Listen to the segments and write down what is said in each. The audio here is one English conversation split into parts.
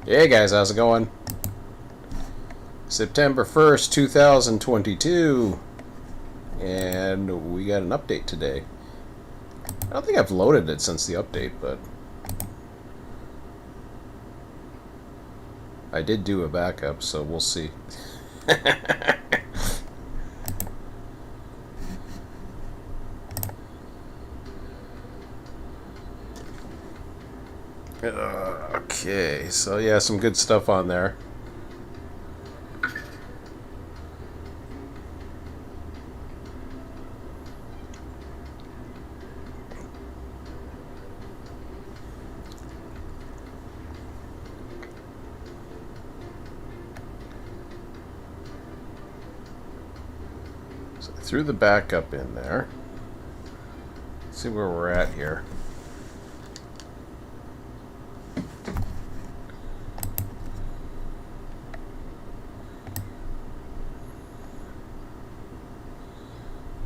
Hey guys, how's it going? September 1st, 2022. And we got an update today. I don't think I've loaded it since the update, but I did do a backup, so we'll see. Okay, so yeah, some good stuff on there. So I threw the backup in there. Let's see where we're at here.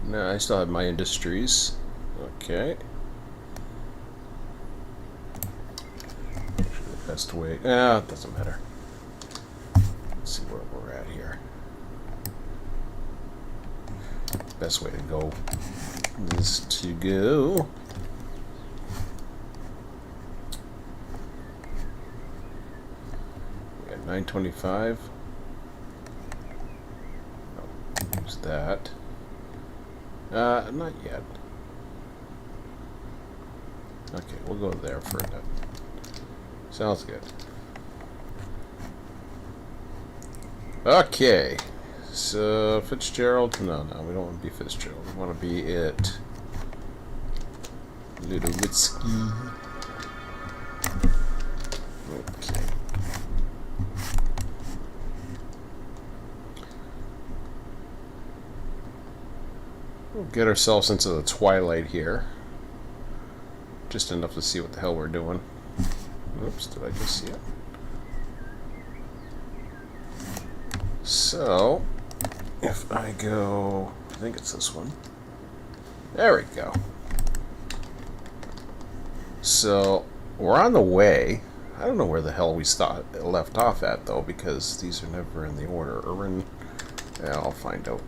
No, I still have my industries. Okay. The best way. It doesn't matter. Let's see where we're at here. Best way to go is to go. We got 925. Oh, use that. Not yet. Okay, we'll go there for a minute. Sounds good. Okay. So, Fitzgerald. No, we don't want to be Fitzgerald. We want to be it. Ludowitsky. Okay. We'll get ourselves into the twilight here. Just enough to see what the hell we're doing. Oops, did I just see it? So, if I go, I think it's this one. There we go. So, we're on the way. I don't know where the hell we left off at, though, because these are never in the order. Yeah, I'll find out.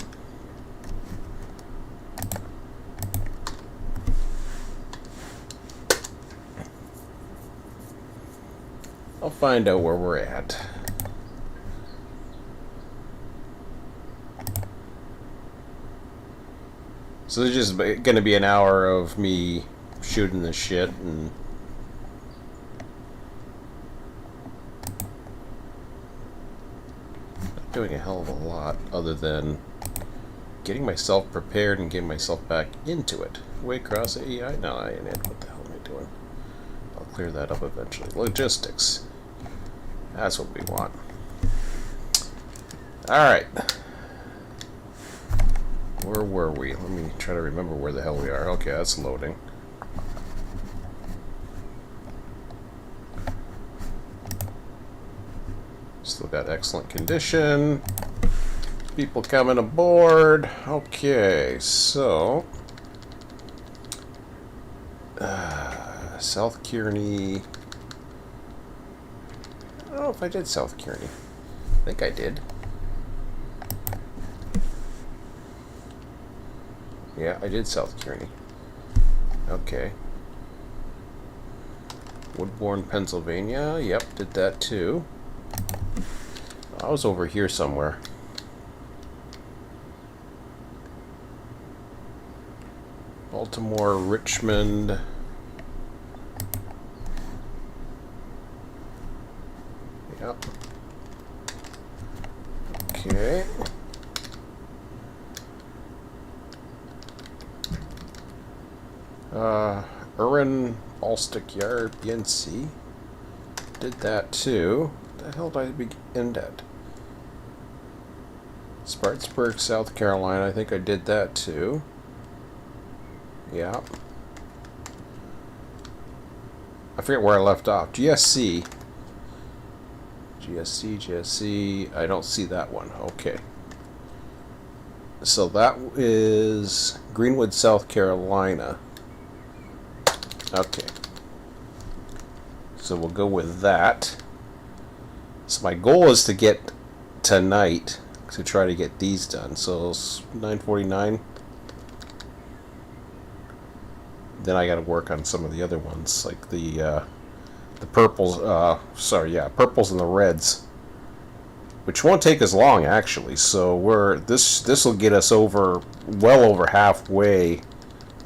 I'll find out where we're at. So there's just going to be an hour of me shooting this shit and not doing a hell of a lot other than getting myself prepared and getting myself back into it. Way across the EI? No, I ain't it. What the hell am I doing? I'll clear that up eventually. Logistics. That's what we want. Alright. Where were we? Let me try to remember where the hell we are. Okay, that's loading. Still got excellent condition. People coming aboard. Okay, so... South Kearney... I don't know if I did South Kearney. I think I did. Yeah, I did South Kearney. Okay. Woodbourne, Pennsylvania. Yep, did that too. I was over here somewhere. Baltimore, Richmond. Yep. Okay. Urin, Balstic Yard, BNC. Did that too. What the hell did I begin at? Spartanburg, South Carolina. I think I did that too. Yeah. I forget where I left off. GSC. GSC. I don't see that one. Okay. So that is Greenwood, South Carolina. Okay. So we'll go with that. So my goal is to get tonight to try to get these done. So it's 9:49. Then I got to work on some of the other ones, like the purples. Purples and the reds, which won't take as long actually. So this will get us well over halfway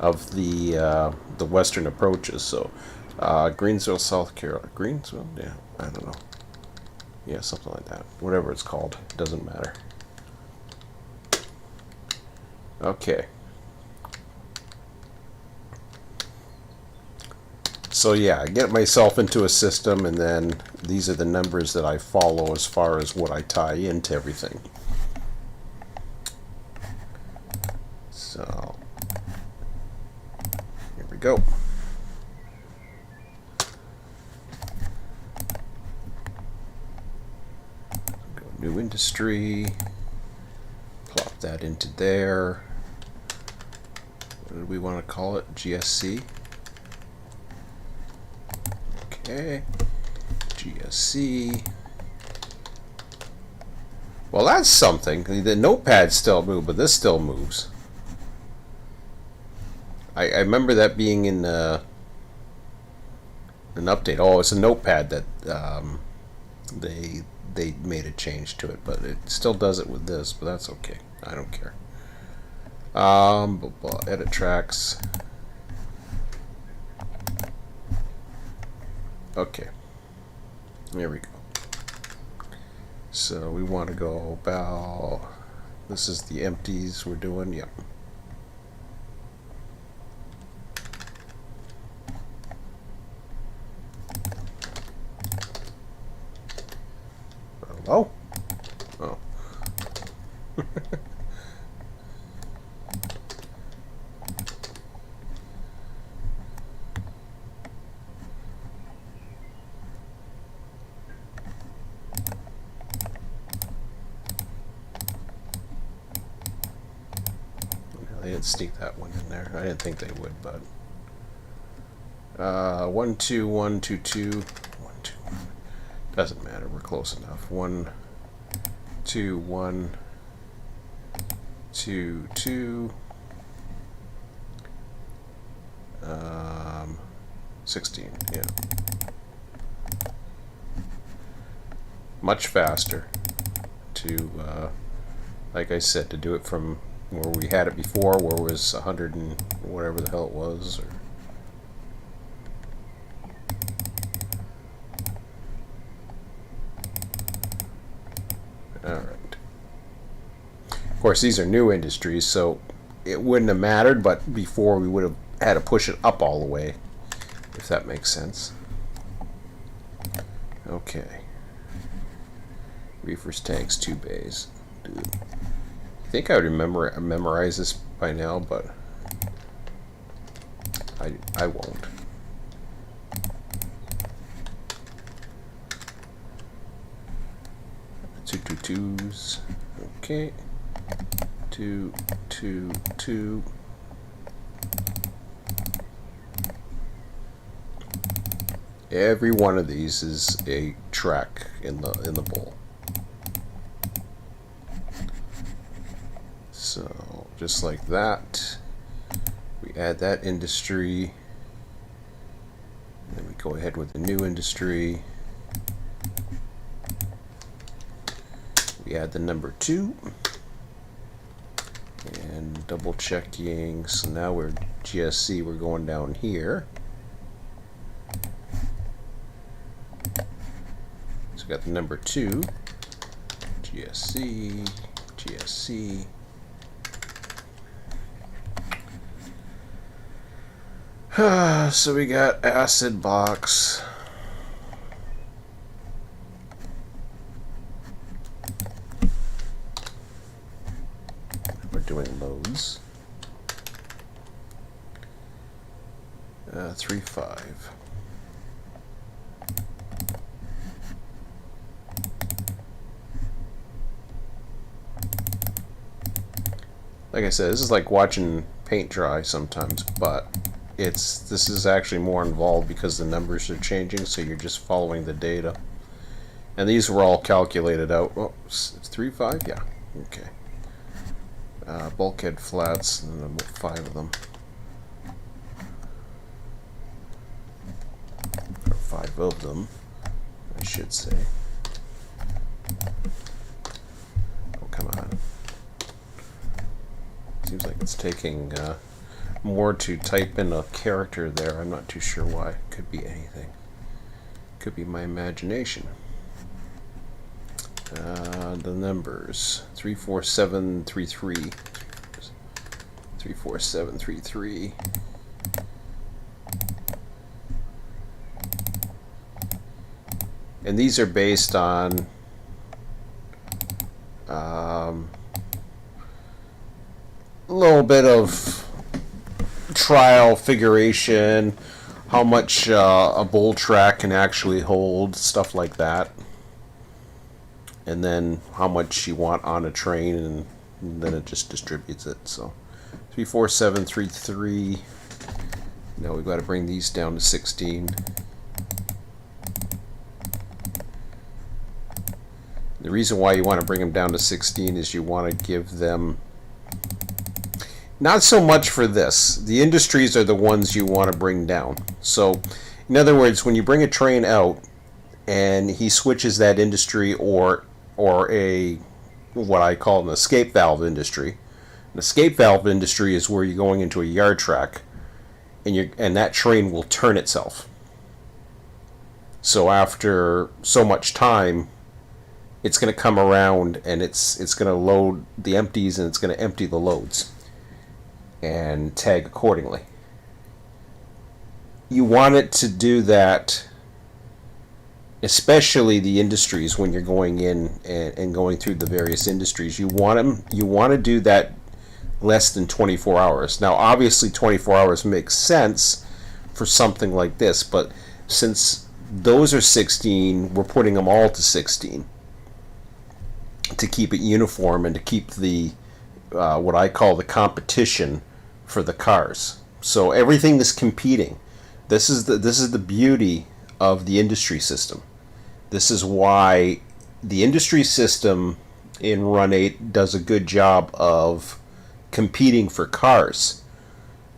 of the western approaches. So Greensville, South Carolina. Greensville, yeah, I don't know. Yeah, something like that. Whatever it's called, doesn't matter. Okay. So yeah, I get myself into a system, and then these are the numbers that I follow as far as what I tie into everything. So here we go. Go new industry. Plop that into there. What do we want to call it? GSC. Okay, GSC. Well, that's something. The notepad still moves, but this still moves. I remember that being in an update. Oh, it's a notepad that they made a change to it, but it still does it with this. But that's okay. I don't care. Edit tracks. Okay, there we go. So we want to go about, this is the empties we're doing, yep. Hello? Oh. They didn't sneak that one in there. I didn't think they would, but 1 2 1 2 2 1 2 1. Doesn't matter. We're close enough. 1 2 1 2 2 16. Yeah. Much faster to, like I said, to do it from where we had it before, where it was 100 and whatever the hell it was. All right. Of course, these are new industries, so it wouldn't have mattered, but before we would have had to push it up all the way, if that makes sense. Okay. Reefers, tanks, 2 bays. Dude. I think I would memorize this by now, but I won't. Two 2s. Okay. 2 2 2. Every one of these is a track in the bowl. So just like that, we add that industry, and then we go ahead with the new industry. We add the number 2 and double checking. So now we're GSC, we're going down here. So we got the number 2, GSC, GSC. So we got acid box. We're doing loads. 3 5. Like I said, this is like watching paint dry sometimes, but this is actually more involved because the numbers are changing, so you're just following the data. And these were all calculated out. Oh, it's 3.5? Yeah. Okay. Bulkhead flats, and then 5 of them. Or 5 of them, I should say. Oh, come on. Seems like it's taking more to type in a character there. I'm not too sure why. Could be anything. Could be my imagination. The numbers 34733. 34733. And these are based on a little bit of trial figuration, how much a bowl track can actually hold, stuff like that. And then how much you want on a train, and then it just distributes it. So 34733. Now we've got to bring these down to 16. The reason why you want to bring them down to 16 is you want to give them, not so much for this. The industries are the ones you want to bring down. So, in other words, when you bring a train out and he switches that industry or a what I call an escape valve industry. An escape valve industry is where you're going into a yard track and that train will turn itself. So after so much time, it's going to come around and it's going to load the empties and it's going to empty the loads and tag accordingly. You want it to do that, especially the industries, when you're going in and going through the various industries. You want to do that less than 24 hours. Now, obviously, 24 hours makes sense for something like this, but since those are 16, we're putting them all to 16 to keep it uniform and to keep the what I call the competition for the cars. So everything is competing. This is the beauty of the industry system. This is why the industry system in Run8 does a good job of competing for cars.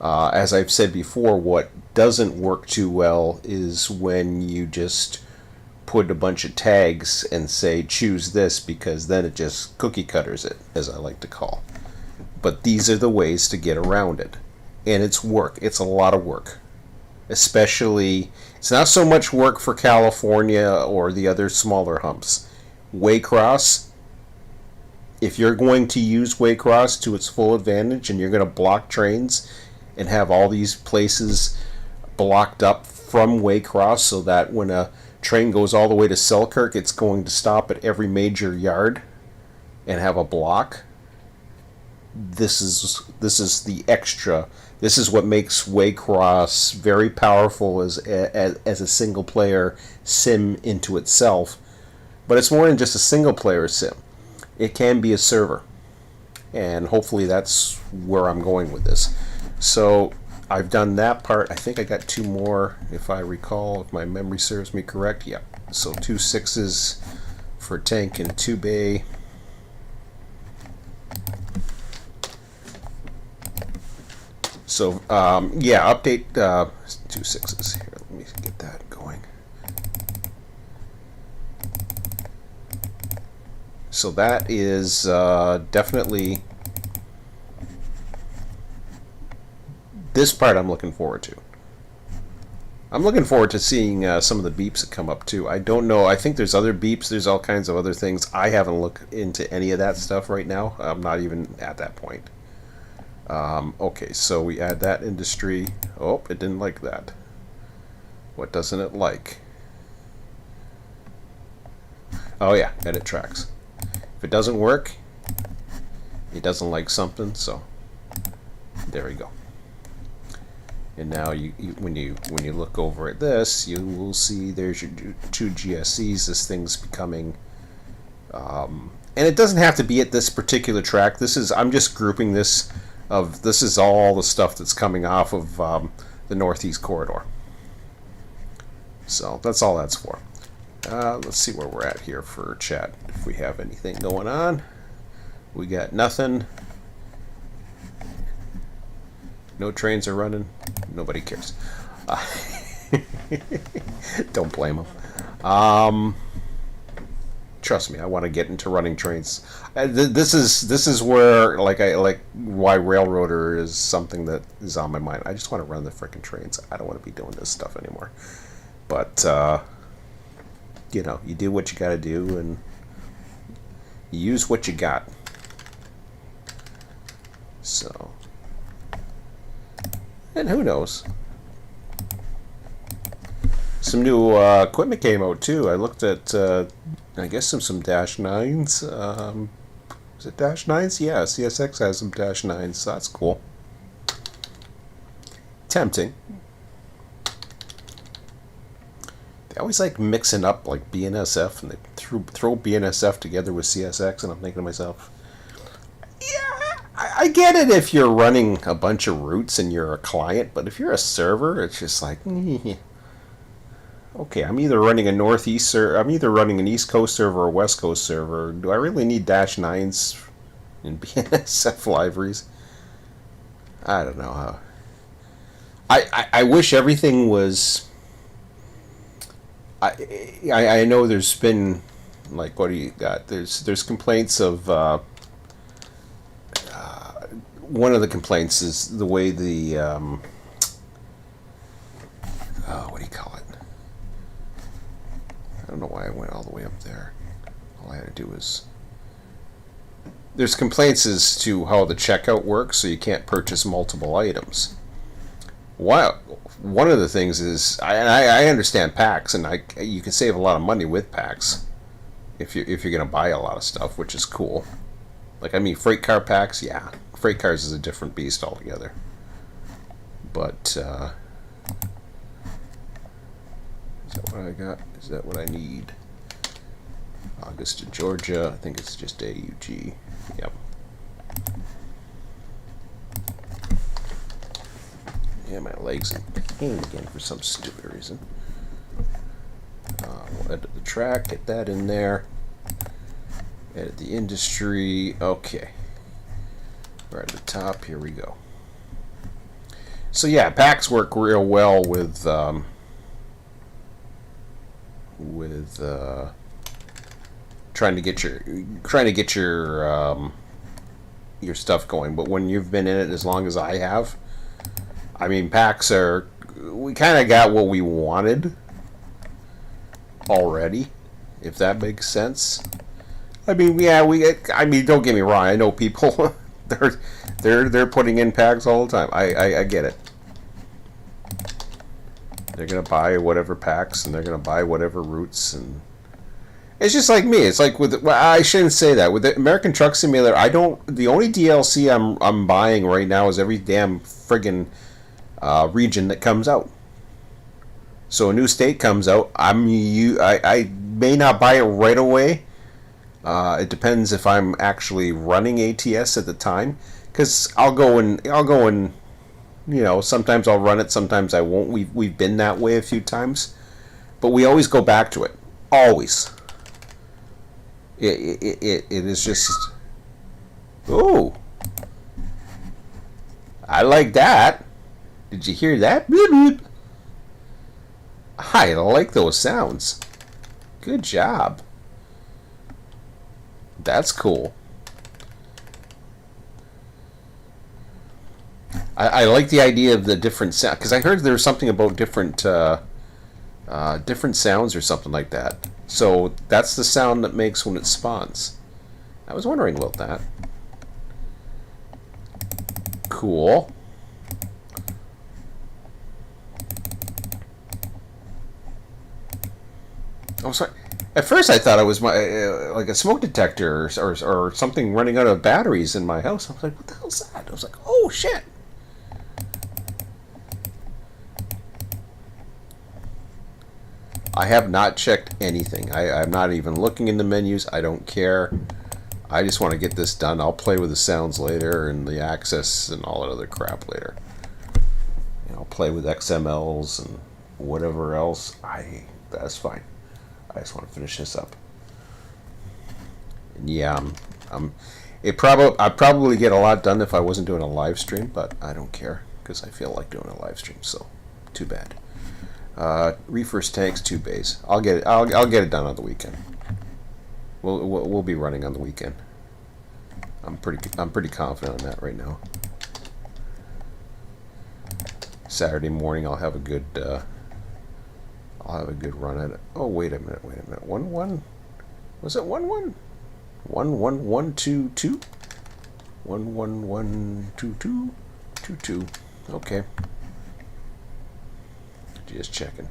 As I've said before, what doesn't work too well is when you just put a bunch of tags and say choose this, because then it just cookie cutters it, as I like to call. But these are the ways to get around it. And it's work. It's a lot of work. Especially, it's not so much work for California or the other smaller humps. Waycross, if you're going to use Waycross to its full advantage and you're going to block trains and have all these places blocked up from Waycross so that when a train goes all the way to Selkirk, it's going to stop at every major yard and have a block. This is the extra. This is what makes Waycross very powerful as a single player sim into itself. But it's more than just a single player sim. It can be a server. And hopefully that's where I'm going with this. So I've done that part. I think I got 2 more, if I recall, if my memory serves me correct. Yeah. So 2 6s for tank and 2 bay. So, yeah, update 2 6s here. Let me get that going. So that is definitely this part I'm looking forward to. I'm looking forward to seeing some of the beeps that come up too. I don't know. I think there's other beeps. There's all kinds of other things. I haven't looked into any of that stuff right now. I'm not even at that point. Okay, so we add that industry. Oh, it didn't like that. What doesn't it like? Oh yeah, edit tracks. If it doesn't work, it doesn't like something, so there we go. And now when you look over at this, you will see there's your 2 GSCs. This thing's becoming and it doesn't have to be at this particular track. I'm just grouping this. This is all the stuff that's coming off of the Northeast Corridor. So that's all that's for. Let's see where we're at here for chat. If we have anything going on. We got nothing. No trains are running. Nobody cares. Don't blame them. Trust me, I want to get into running trains. This is where why Railroader is something that is on my mind. I just want to run the freaking trains. I don't want to be doing this stuff anymore. But you know, you do what you got to do, and you use what you got. So, and who knows? Some new equipment came out too. I looked at, I guess some Dash 9s. Is it Dash 9s? Yeah, CSX has some Dash 9s, so that's cool. Tempting. They always like mixing up like BNSF, and they throw BNSF together with CSX, and I'm thinking to myself, yeah, I get it if you're running a bunch of routes and you're a client, but if you're a server, it's just like, okay, I'm either running a northeast or I'm either running an East Coast server or a West Coast server. Do I really need Dash 9s and BNSF libraries? I don't know how. I wish everything was. I know there's been, like, what do you got? There's complaints of one of the complaints is the way the what do you call it? I don't know why I went all the way up there. All I had to do was, there's complaints as to how the checkout works, so you can't purchase multiple items. One of the things is, I understand packs, and you can save a lot of money with packs if you're going to buy a lot of stuff, which is cool. Like, I mean, freight car packs, yeah. Freight cars is a different beast altogether. But, is that what I got? Is that what I need? Augusta, Georgia. I think it's just AUG. Yep. Yeah, my leg's in pain again for some stupid reason. We'll edit the track, get that in there. Edit the industry. Okay. Right at the top, here we go. So yeah, packs work real well with trying to get your stuff going. But when you've been in it as long as I have, I mean, packs are, we kind of got what we wanted already, if that makes sense. I mean, yeah, I mean, don't get me wrong. I know people they're putting in packs all the time. I get it. They're gonna buy whatever packs, and they're gonna buy whatever routes, and it's just like me. It's like with, well, I shouldn't say that. With the American Truck Simulator, the only DLC I'm buying right now is every damn friggin' region that comes out. So a new state comes out, I may not buy it right away. It depends if I'm actually running ATS at the time, because I'll go and you know, sometimes I'll run it, sometimes I won't. We've been that way a few times, but we always go back to it. Always. It is just, ooh, I like that. Did you hear that? Beep, beep. I like those sounds. Good job. That's cool. I like the idea of the different sound, because I heard there was something about different sounds or something like that. So that's the sound that makes when it spawns. I was wondering about that. Cool. Oh, sorry. At first, I thought it was my like a smoke detector or something running out of batteries in my house. I was like, "What the hell's that?" I was like, "Oh shit!" I have not checked anything. I'm not even looking in the menus. I don't care. I just want to get this done. I'll play with the sounds later and the access and all that other crap later. I'll play with XMLs and whatever else. That's fine. I just want to finish this up. And yeah, I'd probably get a lot done if I wasn't doing a live stream, but I don't care because I feel like doing a live stream. So, too bad. Reefers tanks, 2 bays. I'll get it. I'll get it done on the weekend. We'll be running on the weekend. I'm pretty confident on that right now. Saturday morning, I'll have a good run at it. Oh, wait a minute. 1-1. Was it 1-1? 1-1-1-2-2. 1-1-1-2-2. 2-2. Okay. Just checking.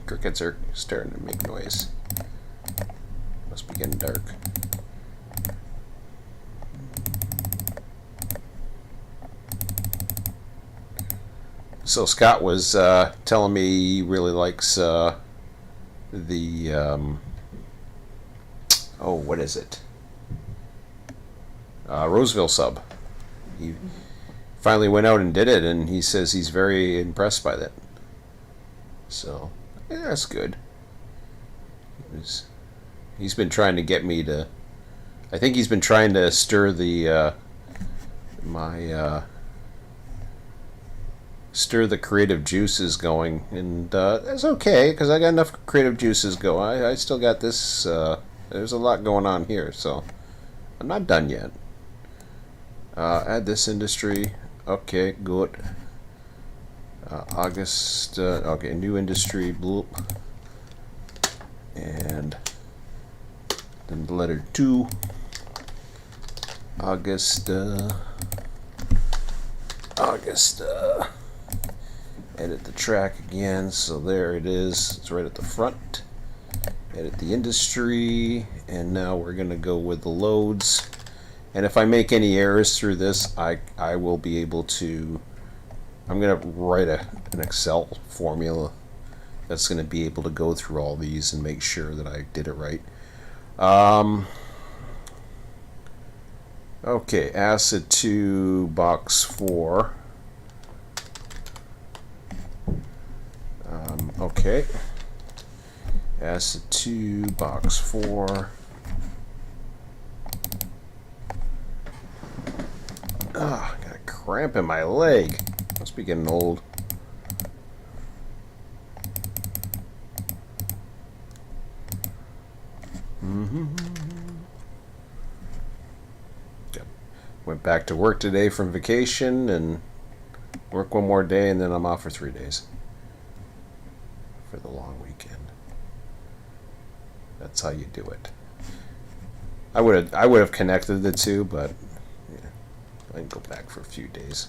Crickets are starting to make noise. Must be getting dark. So Scott was telling me he really likes the what is it? Roseville sub. He finally went out and did it, and he says he's very impressed by that. So yeah, that's good. He's been trying to get me to. I think he's been trying to stir the stir the creative juices going, and that's okay because I got enough creative juices going. I still got this. There's a lot going on here, so I'm not done yet. Add this industry. Okay, good. August. Okay, new industry. Bloop. And then the letter 2. August. Edit the track again, so there it is. It's right at the front. Edit the industry, and now we're going to go with the loads. And if I make any errors through this, I will be able to. I'm going to write an Excel formula that's going to be able to go through all these and make sure that I did it right. Okay, acid to box 4. Okay. Acid to box 4. Ah, I got a cramp in my leg. Must be getting old. Went back to work today from vacation and work one more day, and then I'm off for 3 days for the long weekend. That's how you do it. I would have connected the two, but yeah, I can go back for a few days.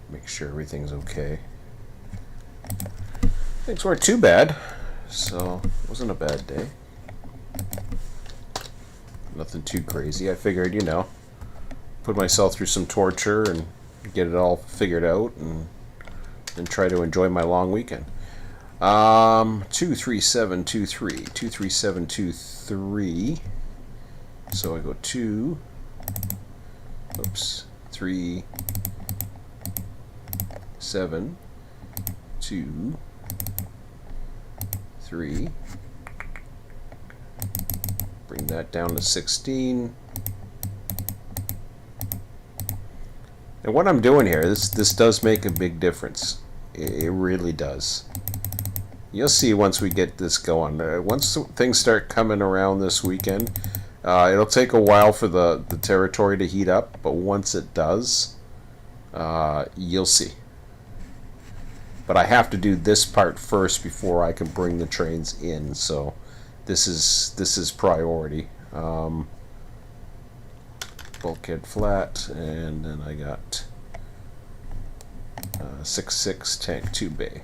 Make sure everything's okay. Things weren't too bad, so it wasn't a bad day. Nothing too crazy. I figured, put myself through some torture and get it all figured out and then try to enjoy my long weekend. 23723. 23723. So I go 2. Oops. 3. 7. 2. 3. Bring that down to 16. And what I'm doing here, this does make a big difference. It really does. You'll see once we get this going. Once things start coming around this weekend, it'll take a while for the territory to heat up, but once it does, you'll see. But I have to do this part first before I can bring the trains in, so this is priority. Bulkhead flat, and then I got 6.6 tank 2 bay.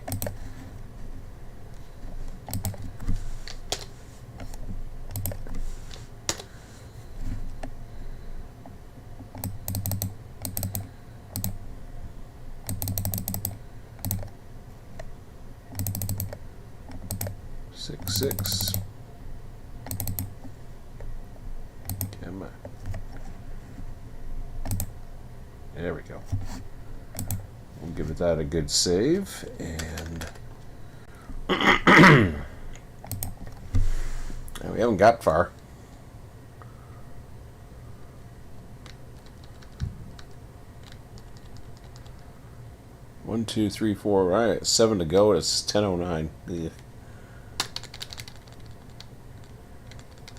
Six. Come on. There we go. We'll give it that a good save, and We haven't got far. One, two, three, four. Right, 7 to go. It's 10:09. Yeah.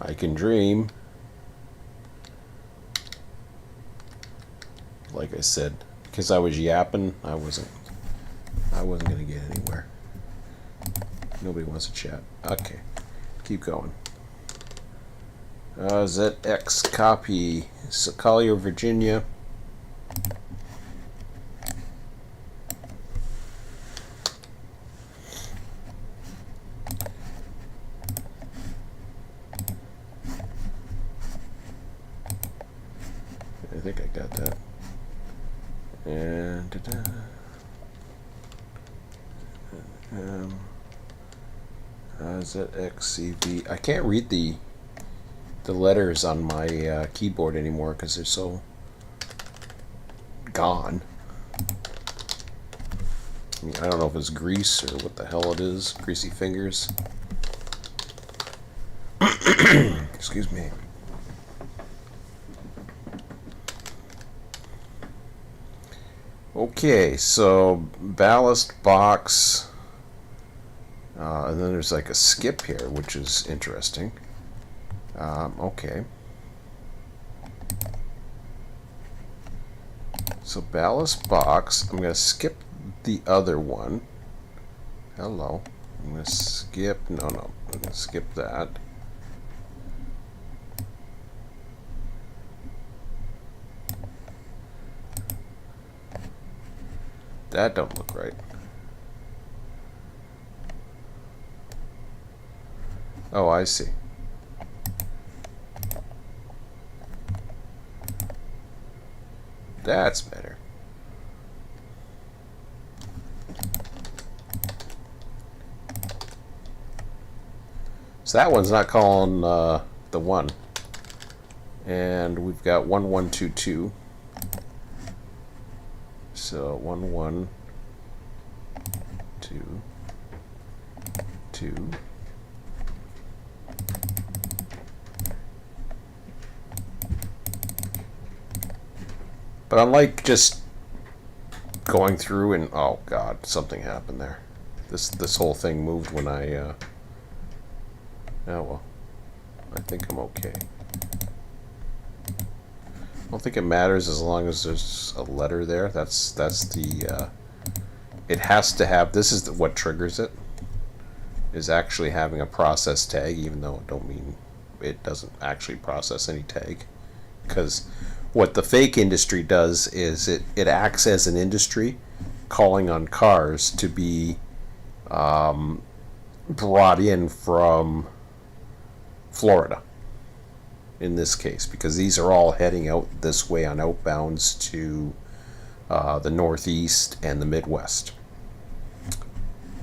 I can dream. Like I said, because I was yapping, I wasn't gonna get anywhere. Nobody wants to chat. Okay, keep going. ZX copy. Collier, Virginia. I think I got that. And ZXCV. I can't read the letters on my keyboard anymore because they're so gone. I mean, I don't know if it's grease or what the hell it is. Greasy fingers. Excuse me. Okay, so ballast box, and then there's like a skip here, which is interesting. Okay. So ballast box, I'm going to skip the other one. Hello. I'm going to skip, no, I'm going to skip that. That don't look right. Oh, I see. That's better. So that one's not calling the one. And we've got 1122. So 1, 2, 2. But unlike just going through and oh god, something happened there. This whole thing moved when I oh well. I think I'm okay. I don't think it matters as long as there's a letter there. That's the it has to have, this is what triggers it, is actually having a process tag, even though it don't mean it doesn't actually process any tag. Because what the fake industry does is it acts as an industry calling on cars to be brought in from Florida in this case, because these are all heading out this way on outbounds to the Northeast and the Midwest.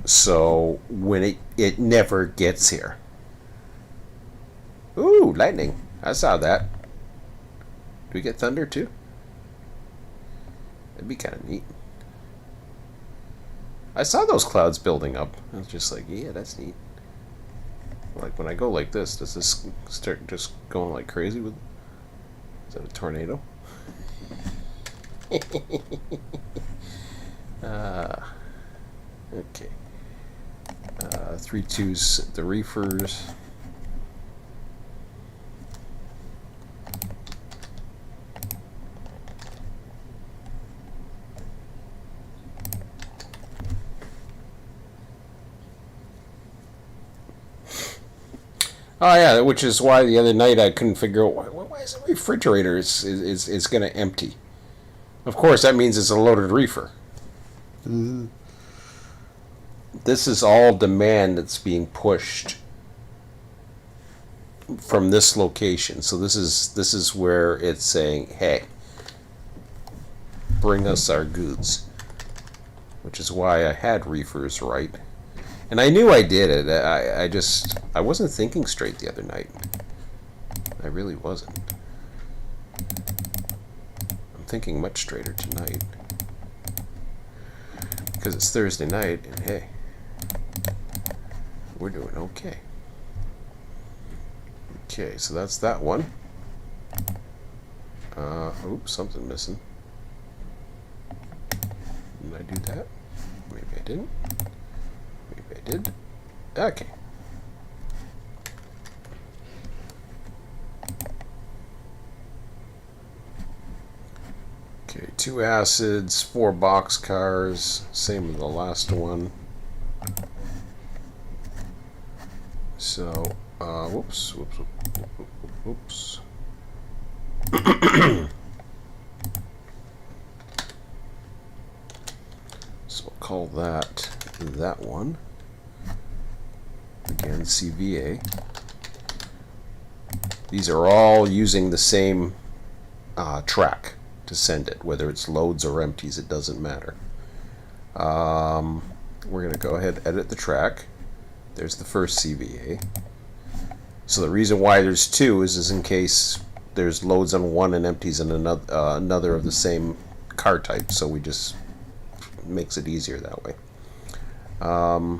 So when it never gets here. Ooh, lightning. I saw that. Do we get thunder too? That'd be kind of neat. I saw those clouds building up. I was just like, yeah, that's neat. Like when I go like this, does this start just going like crazy with... Is that a tornado? Okay. 3.2's the reefers. Oh yeah, which is why the other night I couldn't figure out why is the refrigerator is going to empty. Of course, that means it's a loaded reefer. This is all demand that's being pushed from this location. So this is where it's saying, "Hey, bring us our goods," which is why I had reefers right. And I knew I did it. I wasn't thinking straight the other night. I really wasn't. I'm thinking much straighter tonight. Because it's Thursday night, and hey, we're doing okay. Okay, so that's that one. Oops, something missing. Did I do that? Maybe I didn't. Maybe I did. Okay. Okay, 2 acids, 4 boxcars, same as the last one. So, whoops. So we'll call that one. Again, CVA. These are all using the same track to send it, whether it's loads or empties, it doesn't matter. We're going to go ahead and edit the track. There's the first CVA. So the reason why there's 2 is in case there's loads on one and empties on another of the same car type. So we just makes it easier that way. I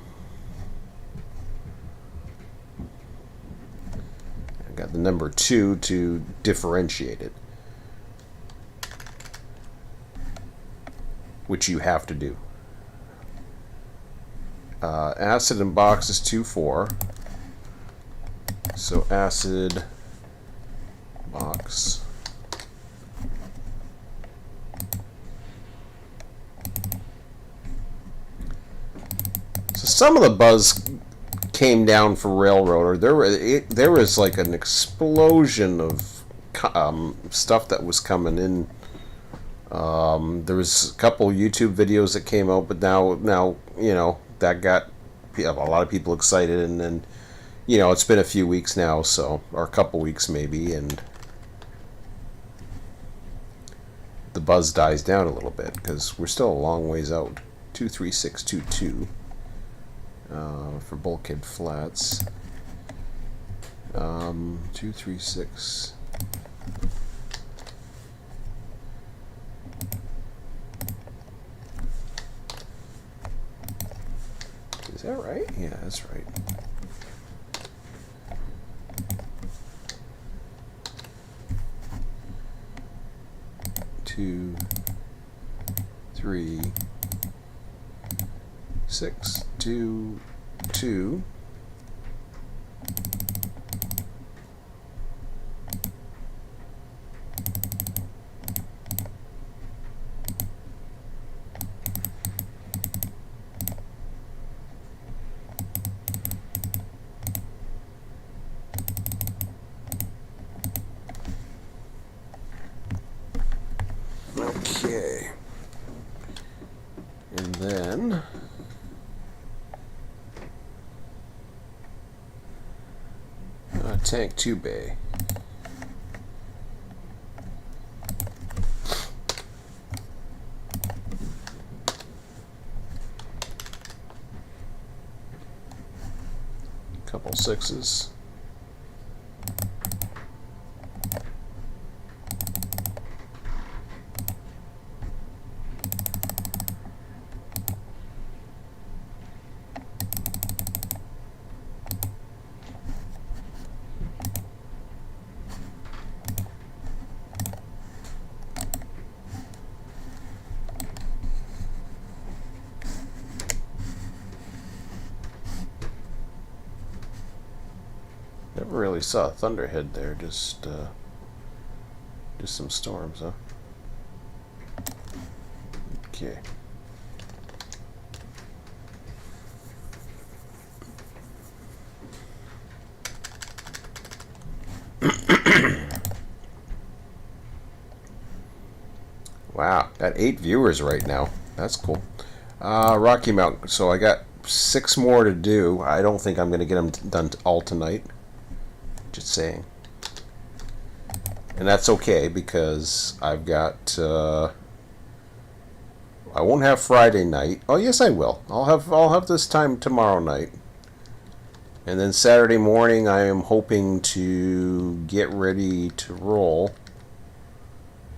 got the number 2 to differentiate it, which you have to do. Acid in box is 2,4. So acid box. So some of the buzz came down for Railroader. There was like an explosion of stuff that was coming in. There was a couple YouTube videos that came out, but now you know that got a lot of people excited, and then you know it's been a few weeks now, so or a couple weeks maybe, and the buzz dies down a little bit because we're still a long ways out. 23622 for bulkhead flats. 236. Is that right? Yeah, that's right. Two, 3, 6, 2, 2. Okay. And then tank 2 bay. Couple 6s. Never really saw a thunderhead there, just some storms, huh? Okay. Wow, got 8 viewers right now. That's cool. Rocky Mountain. So I got 6 more to do. I don't think I'm going to get them done all tonight. Just saying. And that's okay because I've got... I won't have Friday night. Oh, yes, I will. I'll have this time tomorrow night. And then Saturday morning, I am hoping to get ready to roll.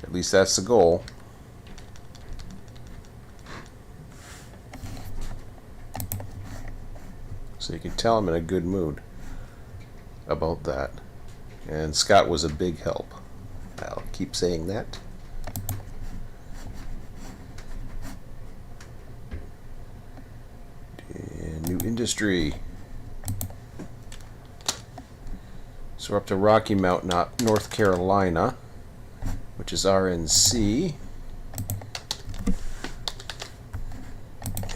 At least that's the goal. So you can tell I'm in a good mood about that. And Scott was a big help. I'll keep saying that. And new industry. So we're up to Rocky Mount, not North Carolina, which is RNC.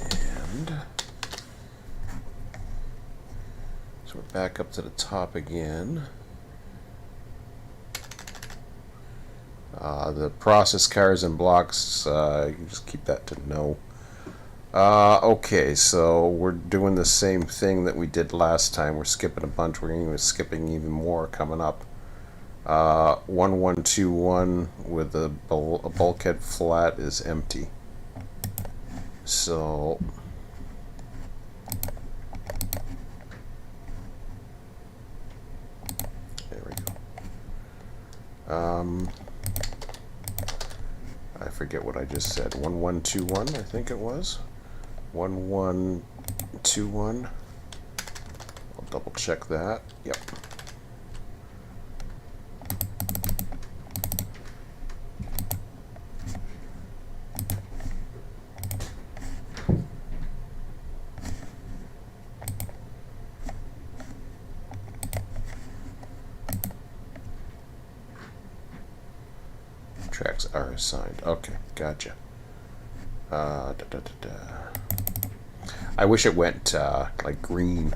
And so we're back up to the top again. The process cars and blocks, you can just keep that to no. Okay, so we're doing the same thing that we did last time. We're skipping a bunch. We're going to be skipping even more coming up. 1121 with a bulkhead flat is empty. So there we go. I forget what I just said. 1121, I think it was. 1121. I'll double check that. Yep. Tracks are assigned. Okay, gotcha. I wish it went like green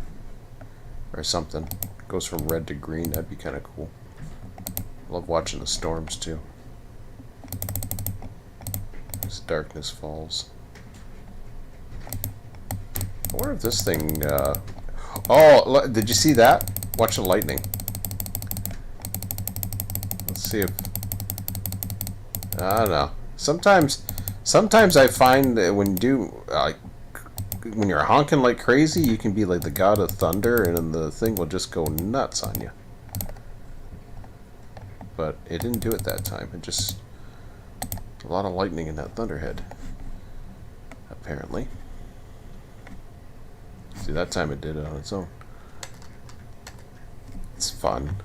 or something. Goes from red to green. That'd be kind of cool. Love watching the storms too. As darkness falls. I wonder if this thing. Oh, did you see that? Watch the lightning. Let's see if. I don't know. Sometimes I find that when when you're honking like crazy, you can be like the god of thunder, and the thing will just go nuts on you. But it didn't do it that time. It just a lot of lightning in that thunderhead, apparently. See, that time it did it on its own. It's fun.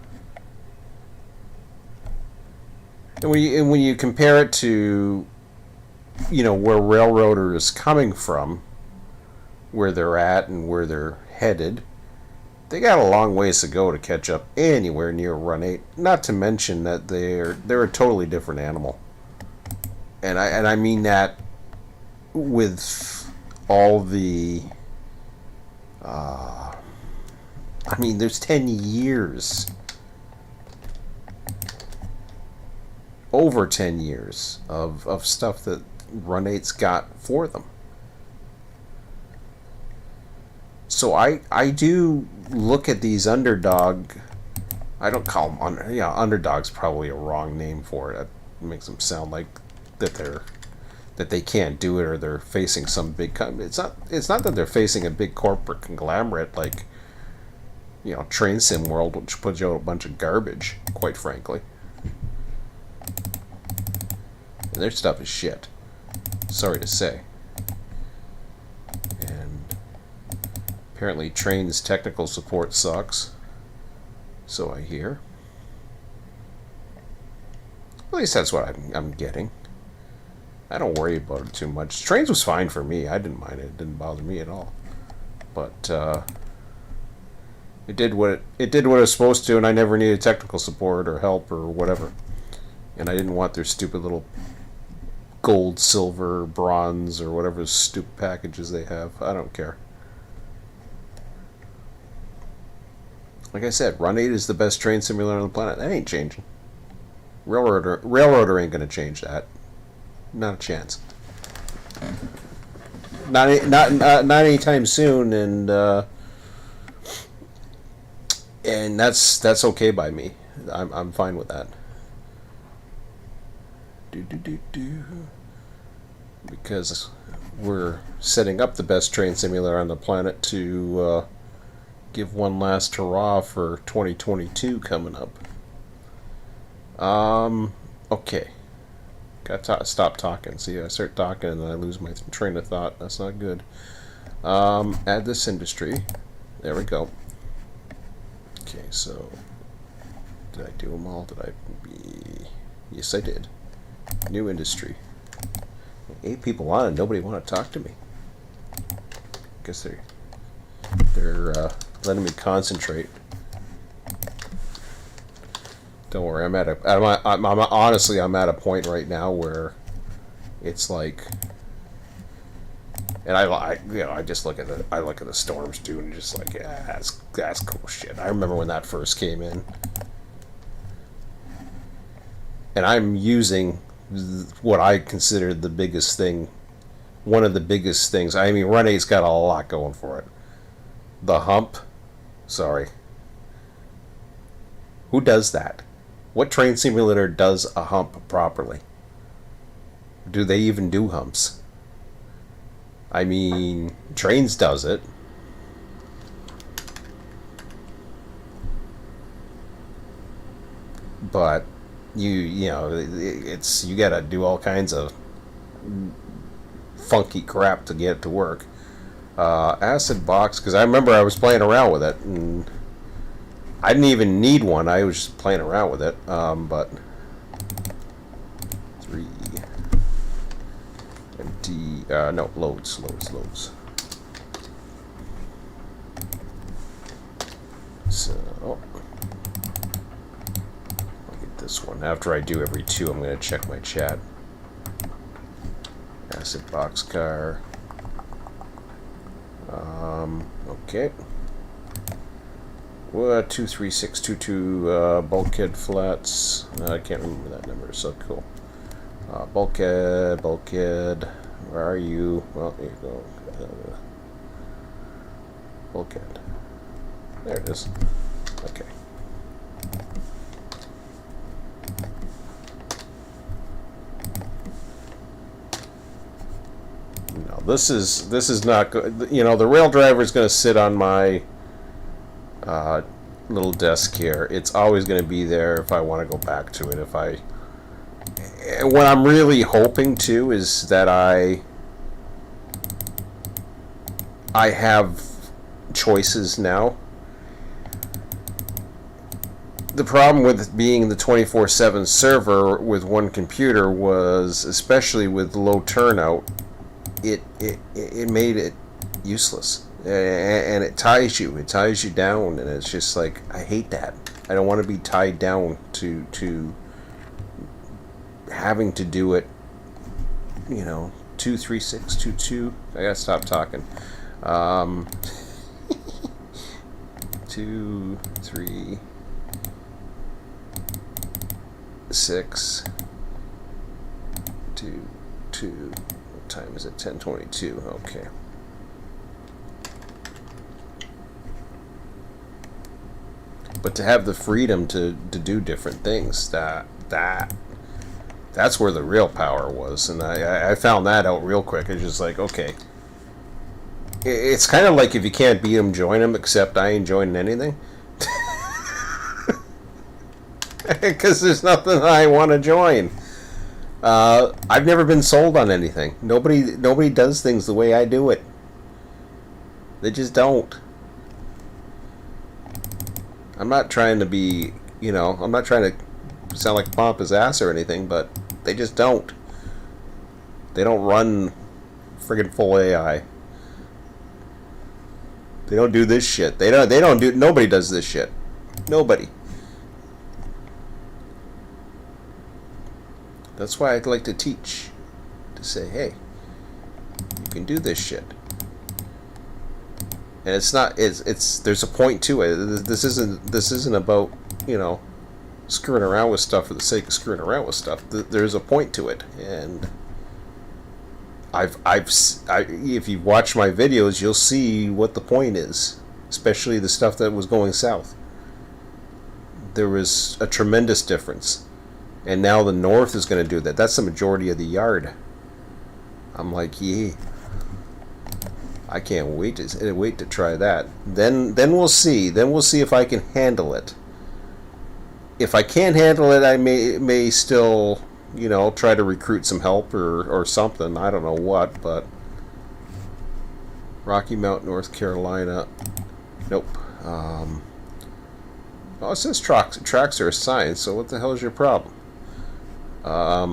And when you compare it to, where Railroader is coming from, where they're at and where they're headed, they got a long ways to go to catch up anywhere near Run8. Not to mention that they're a totally different animal, and I mean that with all the. There's 10 years. Over 10 years of stuff that Run8's got for them. So I do look at these underdog. I don't call them underdog's probably a wrong name for it. It makes them sound like that they can't do it, or they're facing some big. It's not that they're facing a big corporate conglomerate like Train Sim World, which puts out a bunch of garbage, quite frankly. And their stuff is shit. Sorry to say. And apparently Train's technical support sucks. So I hear. At least that's what I'm getting. I don't worry about it too much. Trains was fine for me. I didn't mind it. It didn't bother me at all. But it did what it was supposed to, and I never needed technical support or help or whatever. And I didn't want their stupid little gold, silver, bronze, or whatever stupid packages they have. I don't care. Like I said, Run8 is the best train simulator on the planet. That ain't changing. Railroader ain't gonna change that. Not a chance. Not anytime soon, and that's okay by me. I'm fine with that. Because we're setting up the best train simulator on the planet to give one last hurrah for 2022 coming up. Okay. Gotta stop talking. See, I start talking and then I lose my train of thought. That's not good. Add this industry. There we go. Okay, so Did I do them all? Did I? Yes, I did. New industry. 8 people on and nobody want to talk to me. Guess they're letting me concentrate. Don't worry, I'm honestly I'm at a point right now where it's like, and I just look at the storms too, and just like, yeah, that's cool shit. I remember when that first came in, and I'm using what I consider the biggest thing, one of the biggest things. I mean, Run8's got a lot going for it. The hump, sorry. Who does that? What train simulator does a hump properly? Do they even do humps? I mean, Trains does it. But you know, it's, you gotta do all kinds of funky crap to get it to work. Acid box, because I remember I was playing around with it, and I didn't even need one. I was just playing around with it. But 3 empty. No, loads. So I'll get this one. After I do every 2, I'm going to check my chat. Acid box car. Okay. 23622 bulkhead flats. I can't remember that number, so cool. Bulkhead. Where are you? Well, here you go. Bulkhead. There it is. Okay. No, this is not good. You know, the rail driver is going to sit on my little desk here. It's always going to be there if I want to go back to it. What I'm really hoping to is that I have choices now. The problem with being the 24/7 server with one computer was, especially with low turnout, it made it useless. And it ties you down, and it's just like, I hate that. I don't want to be tied down to having to do it, you know, 2, 3, 6, 2, 2. I gotta stop talking. 2, 3, 6, 2, 2. What time is it? 10:22. Okay. But to have the freedom to do different things, that's where the real power was. And I found that out real quick. It's just like, okay. It's kind of like, if you can't beat them, join them, except I ain't joining anything. Because there's nothing I want to join. I've never been sold on anything. Nobody does things the way I do it. They just don't. I'm not trying to be, you know, I'm not trying to sound like a pompous ass or anything, but they just don't. They don't run friggin' full AI. They don't do this shit. Nobody does this shit. Nobody. That's why I'd like to teach. To say, hey, you can do this shit. And it's not, there's a point to it. This isn't about, you know, screwing around with stuff for the sake of screwing around with stuff. There's a point to it. And if you watch my videos, you'll see what the point is. Especially the stuff that was going south. There was a tremendous difference. And now the north is going to do that. That's the majority of the yard. I'm like, yeah. I can't wait to try that. Then we'll see. Then we'll see if I can handle it. If I can't handle it, I may still, you know, try to recruit some help or something. I don't know what, but Rocky Mount, North Carolina. Nope. Oh, it says tracks are assigned, so what the hell is your problem? Let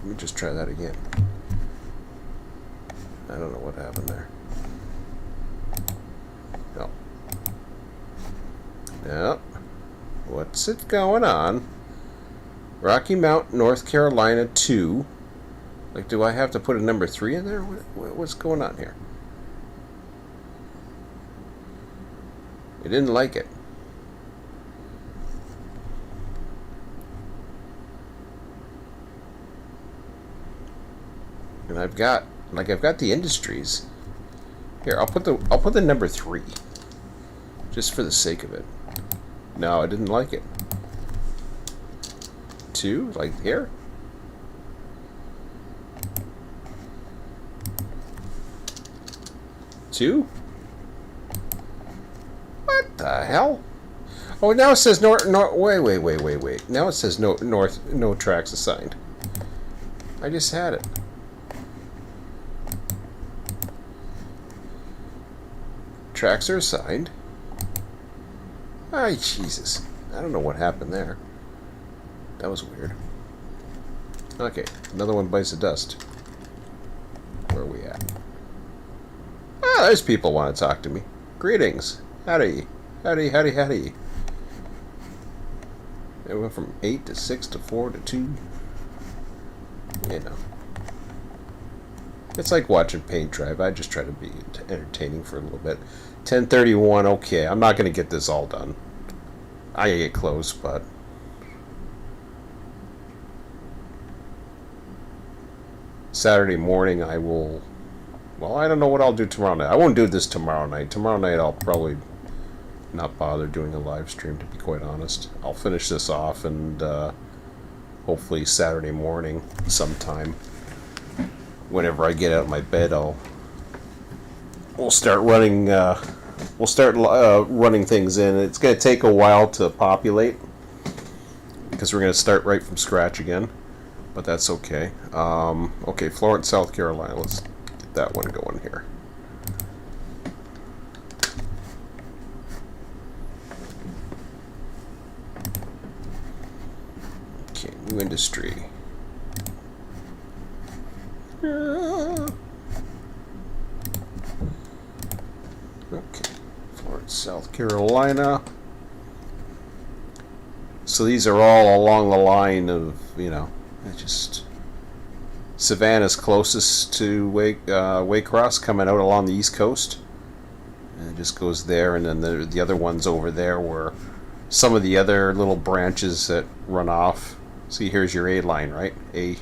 me just try that again. I don't know what happened there. No. Yep. What's it going on? Rocky Mount, North Carolina 2. Like, do I have to put a number 3 in there? What's going on here? It didn't like it. And I've got the industries. Here, I'll put the number 3. Just for the sake of it. No, I didn't like it. 2, like here? Two? What the hell? Oh, now it says wait. Now it says no tracks assigned. I just had it. Tracks are assigned. Ay, Jesus. I don't know what happened there. That was weird. Okay, another one bites the dust. Where are we at? Ah, there's people want to talk to me. Greetings. Howdy. Howdy, howdy, howdy. It went from 8 to 6 to 4 to 2. You know. It's like watching paint dry. I just try to be entertaining for a little bit. 10:31, okay. I'm not going to get this all done. I get close, but... Saturday morning I will... Well, I don't know what I'll do tomorrow night. I won't do this tomorrow night. Tomorrow night I'll probably not bother doing a live stream, to be quite honest. I'll finish this off and hopefully Saturday morning sometime, whenever I get out of my bed, we'll start running running things in. It's going to take a while to populate because we're going to start right from scratch again, but that's okay. Okay, Florence, South Carolina. Let's get that one going here. Okay, new industry. Okay, Florence, South Carolina. So these are all along the line of, you know, just Savannah's closest to Waycross, coming out along the East Coast. And it just goes there, and then the other ones over there were some of the other little branches that run off. See, here's your A line, right? A.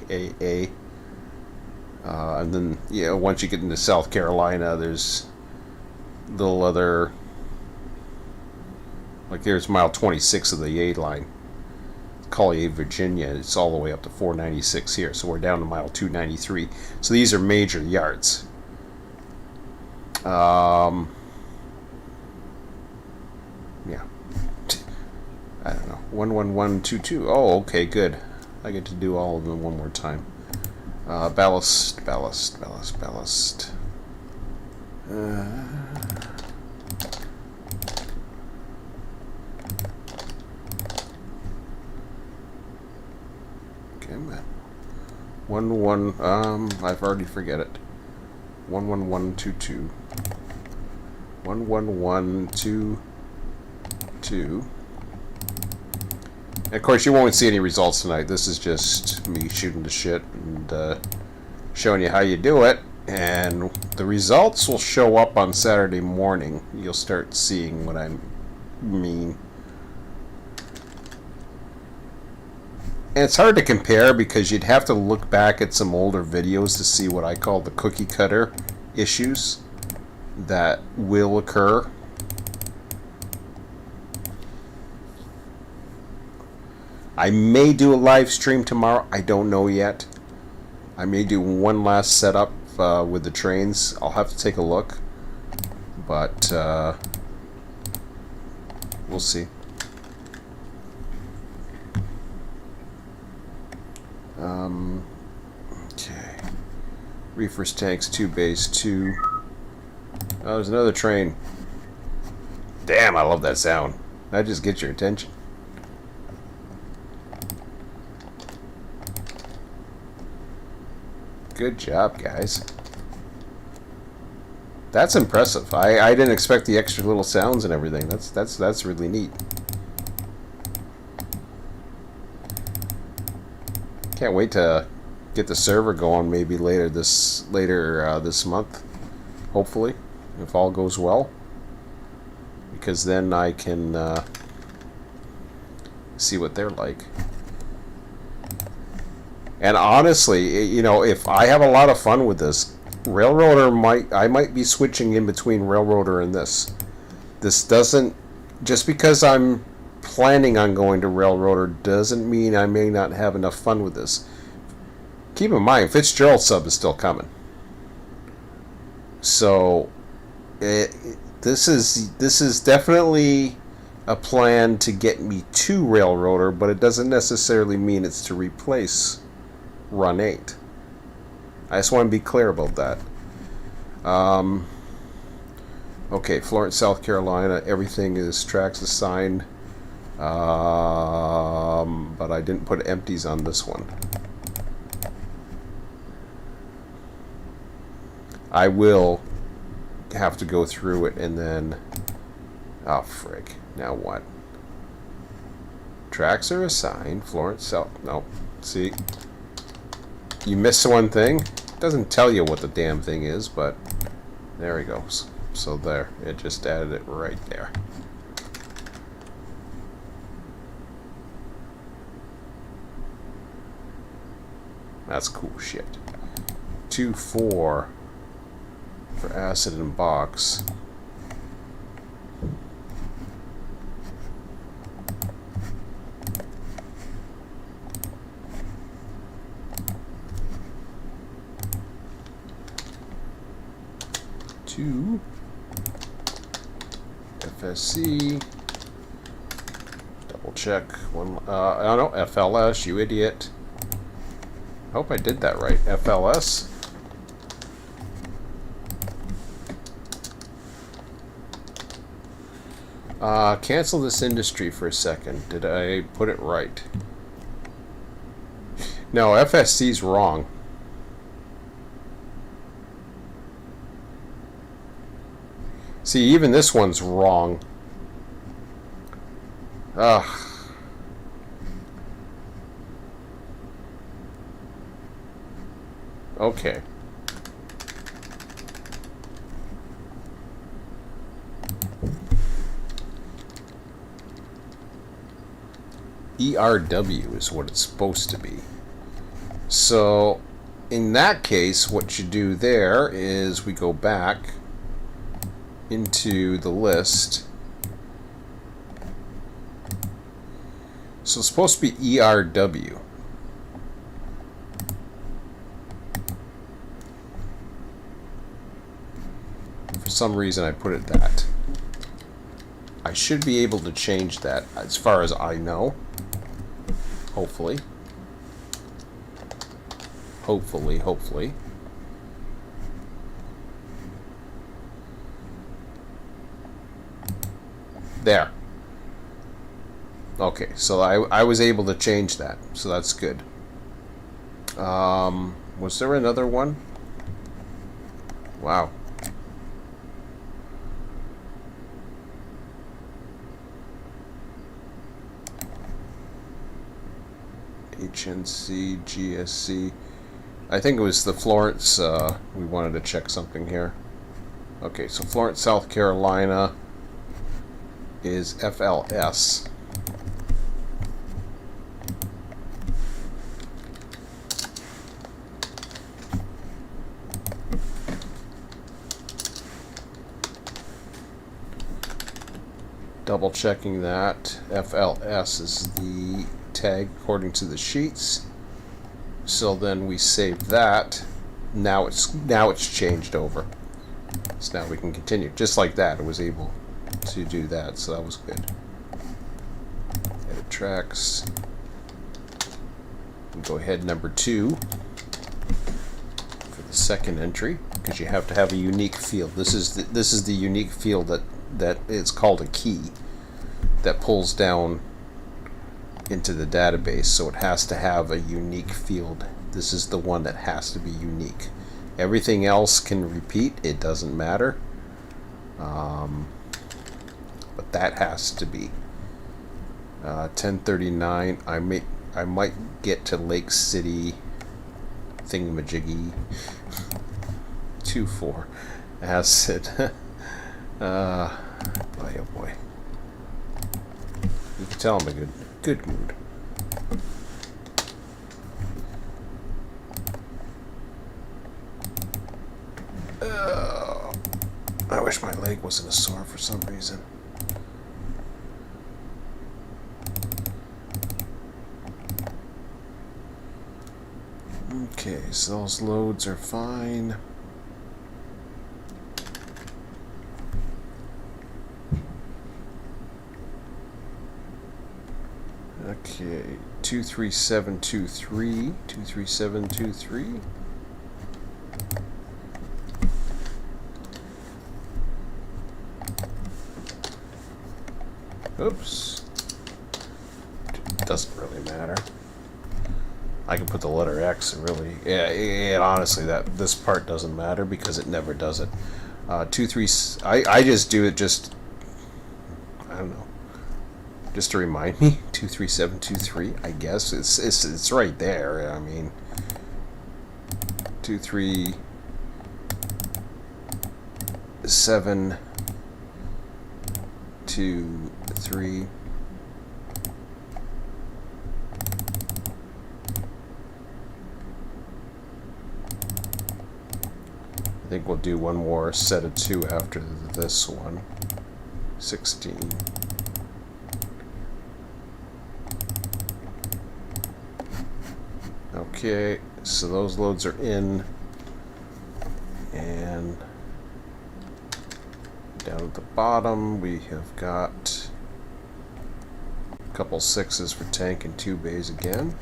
And then, you know, once you get into South Carolina, there's little other, like there's mile 26 of the A line, Collier, Virginia. It's all the way up to 496 here, so we're down to mile 293. So these are major yards. Yeah, I don't know. 11122. Oh, okay, good. I get to do all of them one more time. Ballast. Okay, man. I've already forget it. 11122. 11122. And of course, you won't see any results tonight. This is just me shooting the shit and showing you how you do it. And the results will show up on Saturday morning. You'll start seeing what I mean. And it's hard to compare because you'd have to look back at some older videos to see what I call the cookie cutter issues that will occur. I may do a live stream tomorrow. I don't know yet. I may do one last setup with the trains. I'll have to take a look. But we'll see. Okay. Reefers tanks 2 base 2. Oh, there's another train. Damn, I love that sound. That just gets your attention. Good job, guys. That's impressive. I didn't expect the extra little sounds and everything. That's really neat. Can't wait to get the server going maybe later this month. Hopefully, if all goes well. Because then I can see what they're like. And honestly, you know, if I have a lot of fun with this, Railroader I might be switching in between Railroader and this. This doesn't, just because I'm planning on going to Railroader doesn't mean I may not have enough fun with this. Keep in mind, Fitzgerald sub is still coming. So this is definitely a plan to get me to Railroader, but it doesn't necessarily mean it's to replace Run8. I just want to be clear about that. Okay, Florence, South Carolina, everything is tracks assigned, but I didn't put empties on this one. I will have to go through it and then... Oh, frick. Now what? Tracks are assigned. Florence, South... No. See? You miss one thing. It doesn't tell you what the damn thing is, but... There he goes. So there. It just added it right there. That's cool shit. 2-4... for acid and box. Two FSC. Double check one. I don't know, FLS. You idiot. I hope I did that right. FLS. Cancel this industry for a second. Did I put it right? No, FSC's wrong. See, even this one's wrong. Ugh. Okay. ERW is what it's supposed to be. So, in that case, what you do there is we go back into the list. So it's supposed to be ERW. For some reason I put it that. I should be able to change that as far as I know. Hopefully. Hopefully. There. Okay, so I was able to change that, so that's good. Was there another one? Wow. HNC, GSC. I think it was the Florence, we wanted to check something here. Okay, so Florence, South Carolina is FLS. Double checking that FLS is the tag according to the sheets. So then we save that. Now it's changed over. So now we can continue. Just like that, it was able to do that, so that was good. Edit tracks. And go ahead, number 2 for the second entry, because you have to have a unique field. This is the unique field that that is called a key that pulls down into the database, so it has to have a unique field. This is the one that has to be unique. Everything else can repeat, it doesn't matter, but that has to be 1039. I might get to Lake City thingamajiggy 24 acid. Boy, oh boy, you can tell I'm in a good mood. I wish my leg wasn't sore for some reason. Okay, so those loads are fine. Okay, 23723, 23723. Oops. Doesn't really matter. I can put the letter X, really. Yeah, honestly, this part doesn't matter because it never does it. 23. I just do it just. I don't know. Just to remind me, 23723. I guess it's right there. I mean, 23723. I think we'll do one more set of 2 after this one. 16. Okay, so those loads are in, and down at the bottom we have got a couple 6s for tank and 2 bays again.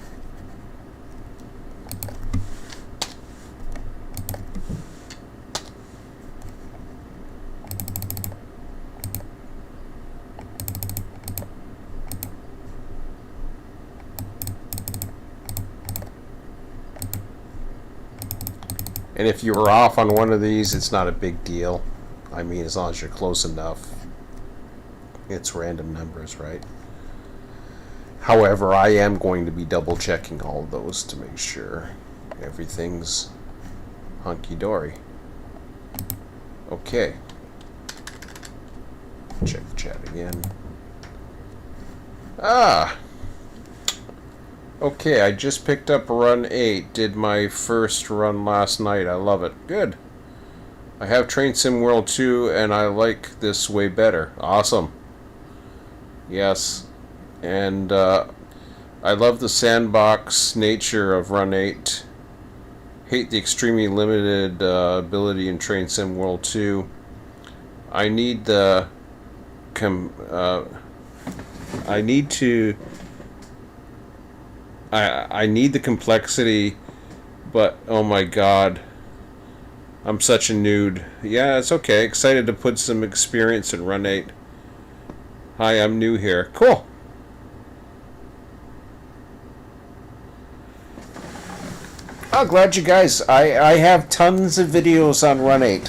And if you were off on one of these, it's not a big deal. I mean, as long as you're close enough. It's random numbers, right? However, I am going to be double checking all of those to make sure everything's hunky-dory. Okay. Check the chat again. Okay, I just picked up Run8. Did my first run last night. I love it. Good. I have Train Sim World 2, and I like this way better. Awesome. Yes. And I love the sandbox nature of Run8. Hate the extremely limited ability in Train Sim World 2. I need the... I need the complexity, but oh my god, I'm such a nude. Yeah, it's okay. Excited to put some experience in Run8. Hi, I'm new here. Cool. Oh, glad you guys. I have tons of videos on Run8.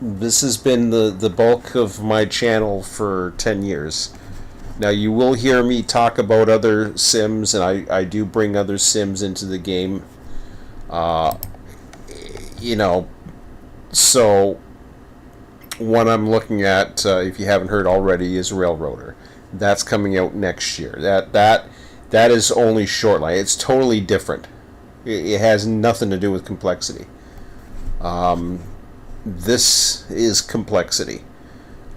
This has been the bulk of my channel for 10 years. Now, you will hear me talk about other sims, and I do bring other sims into the game. You know, so one I'm looking at, if you haven't heard already, is Railroader. That's coming out next year. That is only short line. It's totally different. It has nothing to do with complexity. This is complexity.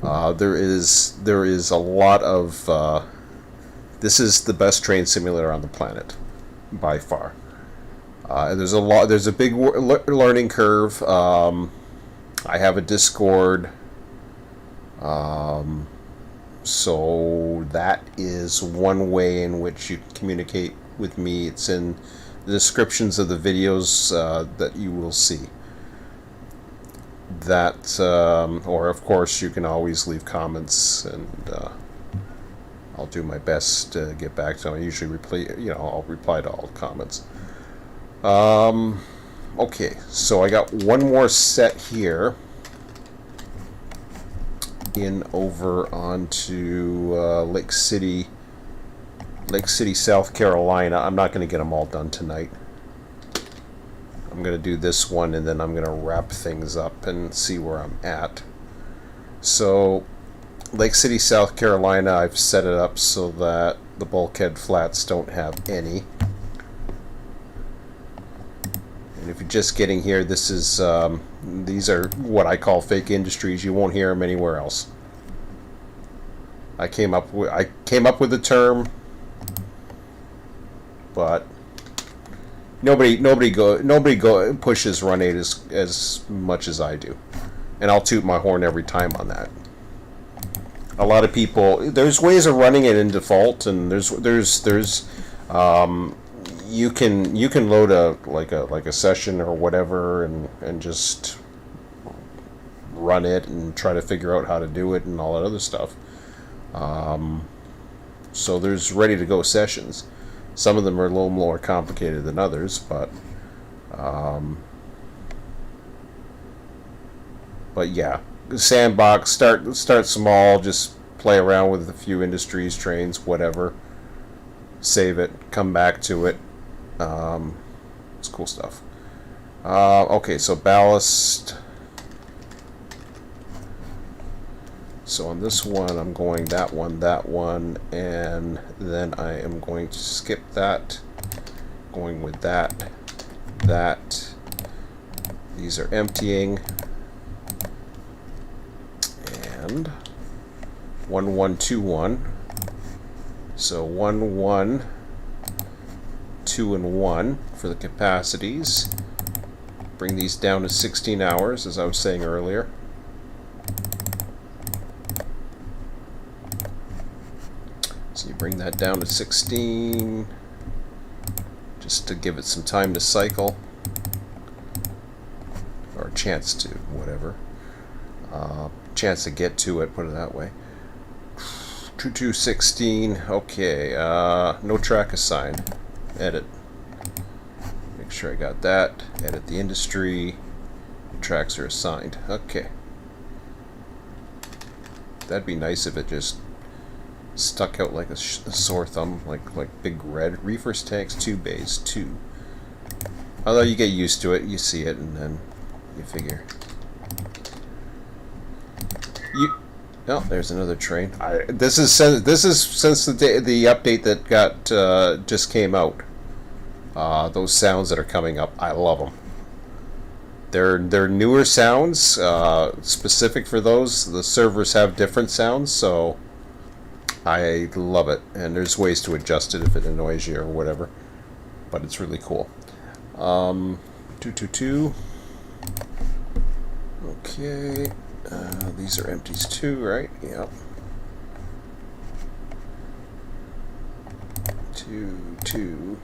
There is a lot of this is the best train simulator on the planet by far. There's a big learning curve. I have a Discord, so that is one way in which you communicate with me. It's in the descriptions of the videos that you will see. that, or of course you can always leave comments, and I'll do my best to get back to them. I usually reply, I'll reply to all the comments. Okay, so I got one more set here in over onto Lake City, South Carolina. I'm not going to get them all done tonight. I'm going to do this one, and then I'm going to wrap things up and see where I'm at. So, Lake City, South Carolina, I've set it up so that the bulkhead flats don't have any. And if you're just getting here, this is these are what I call fake industries. You won't hear them anywhere else. I came up with the term, but nobody pushes Run8 as much as I do, and I'll toot my horn every time on that. A lot of people, there's ways of running it in default, and there's you can load a session or whatever, and just run it and try to figure out how to do it and all that other stuff. So there's ready to go sessions. Some of them are a little more complicated than others, but yeah, sandbox, start small, just play around with a few industries, trains, whatever. Save it, come back to it. It's cool stuff. Okay, so ballast. So on this one, I'm going that one, and then I am going to skip that. Going with that. These are emptying. And 1 1 2 1. So 1 1 2 and 1 for the capacities. Bring these down to 16 hours, as I was saying earlier. So you bring that down to 16, just to give it some time to cycle, or a chance to, whatever. Chance to get to it, put it that way. 2216, okay, no track assigned. Edit. Make sure I got that. Edit the industry. Tracks are assigned. Okay. That'd be nice if it just stuck out like a sore thumb, like big red. Reefers tanks, 2 bays, 2. Although you get used to it, you see it, and then you figure. Oh, there's another train. This is since the update that got just came out. Those sounds that are coming up, I love them. They're newer sounds, specific for those. The servers have different sounds, so I love it. And there's ways to adjust it if it annoys you or whatever. But it's really cool. 222. Okay. These are empties too, right? Yep. 2 2.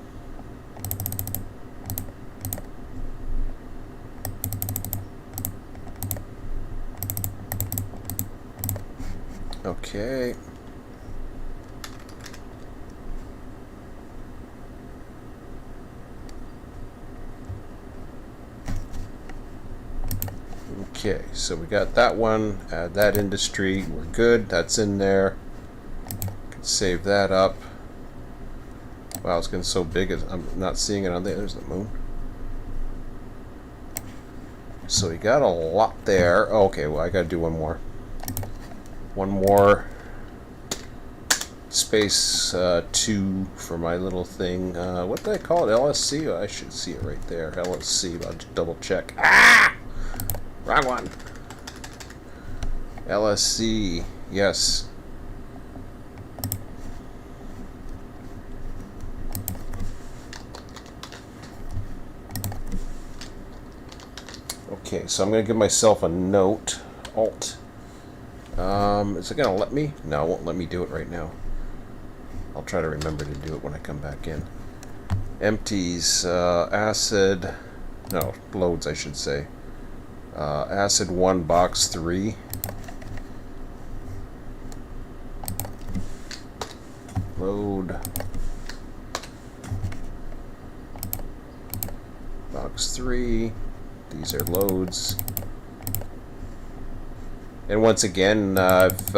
Okay. Okay, so we got that one. Add that industry. We're good. That's in there. Can save that up. Wow, it's getting so big. I'm not seeing it on there. There's the moon. So we got a lot there. Okay, well, I got to do one more. One more space 2 for my little thing. What did I call it? LSC? Oh, I should see it right there. LSC. I'll just double check. Ah! Wrong one. LSC. Yes. Okay, so I'm going to give myself a note. Alt. Is it going to let me? No, it won't let me do it right now. I'll try to remember to do it when I come back in. Empties, acid, no, loads I should say. Acid 1, box 3. Load. Box 3. These are loads. And once again, if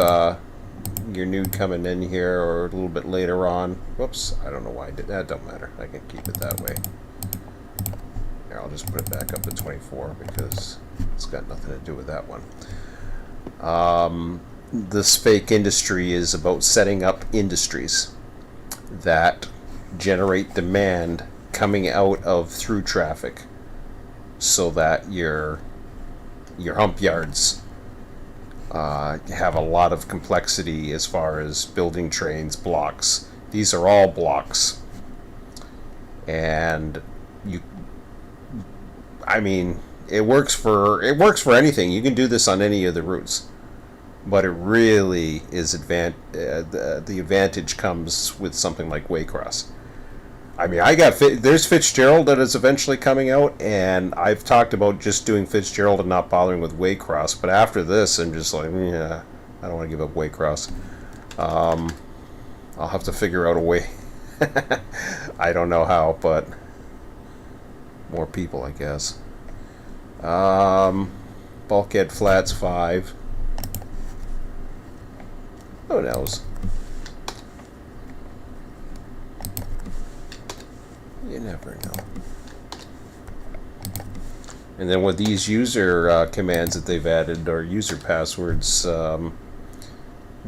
you're new coming in here or a little bit later on, whoops, I don't know why I did that, don't matter. I can keep it that way. Here, I'll just put it back up to 24 because it's got nothing to do with that one. This fake industry is about setting up industries that generate demand coming out of through traffic so that your hump yards have a lot of complexity as far as building trains, blocks. These are all blocks. And I mean, it works for anything. You can do this on any of the routes. But it really is the advantage comes with something like Waycross. I mean, there's Fitzgerald that is eventually coming out, and I've talked about just doing Fitzgerald and not bothering with Waycross. But after this, I'm just like, yeah, I don't want to give up Waycross. I'll have to figure out a way. I don't know how, but more people, I guess. Bulkhead flats 5. Who knows? You never know. And then with these user commands that they've added, or user passwords,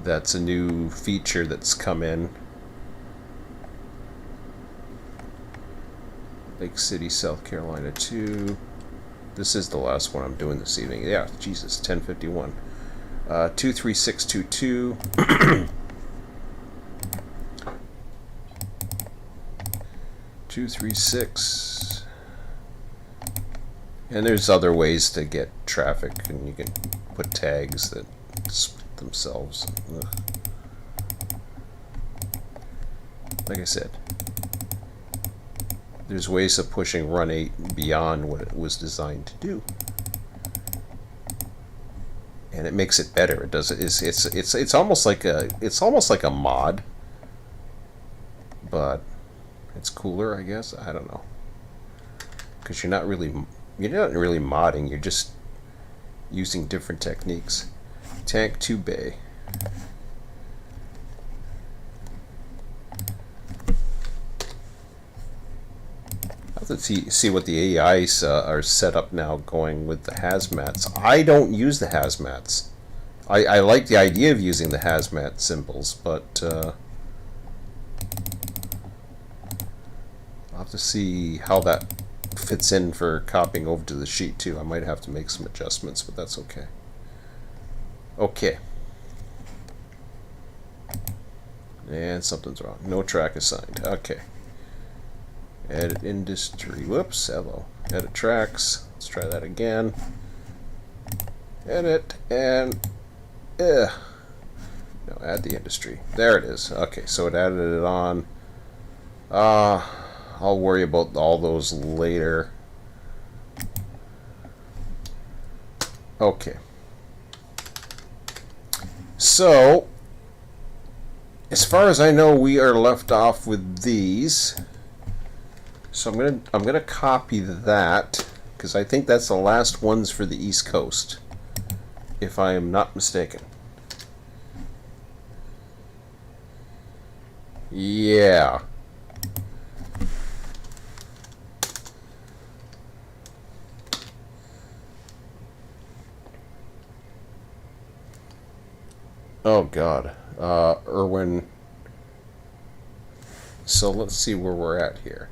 that's a new feature that's come in. Lake City, South Carolina 2. This is the last one I'm doing this evening. Yeah, Jesus, 10:51. 23622. 236. And there's other ways to get traffic, and you can put tags that split themselves. Ugh. Like I said, there's ways of pushing Run8 beyond what it was designed to do. And it makes it better. It does. It's almost like a mod, but it's cooler, I guess. I don't know, because you're not really modding. You're just using different techniques. Tank 2 bay. I have to see what the AIs are set up now going with the hazmats. I don't use the hazmats. I like the idea of using the hazmat symbols, but I'll have to see how that fits in for copying over to the sheet too. I might have to make some adjustments, but that's okay. Okay. And something's wrong. No track assigned. Okay. Edit industry. Whoops. Hello. Edit tracks. Let's try that again. Edit and no, add the industry. There it is. Okay, so it added it on. I'll worry about all those later. Okay. So, as far as I know, we are left off with these. So I'm gonna copy that because I think that's the last ones for the East Coast, if I am not mistaken. Yeah. Oh God, Irwin. So let's see where we're at here.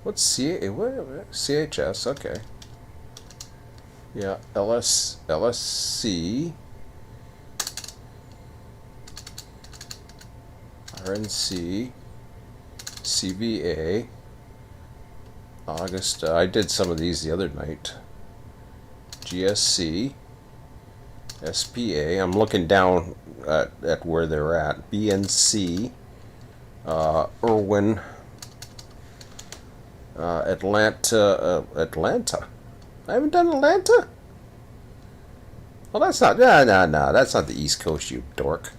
What's CHS? Okay. Yeah, LSC, RNC, CVA, August. I did some of these the other night. GSC, SPA. I'm looking down at where they're at. BNC, Irwin, Atlanta. I haven't done Atlanta? Well, that's not... No. That's not the East Coast, you dork.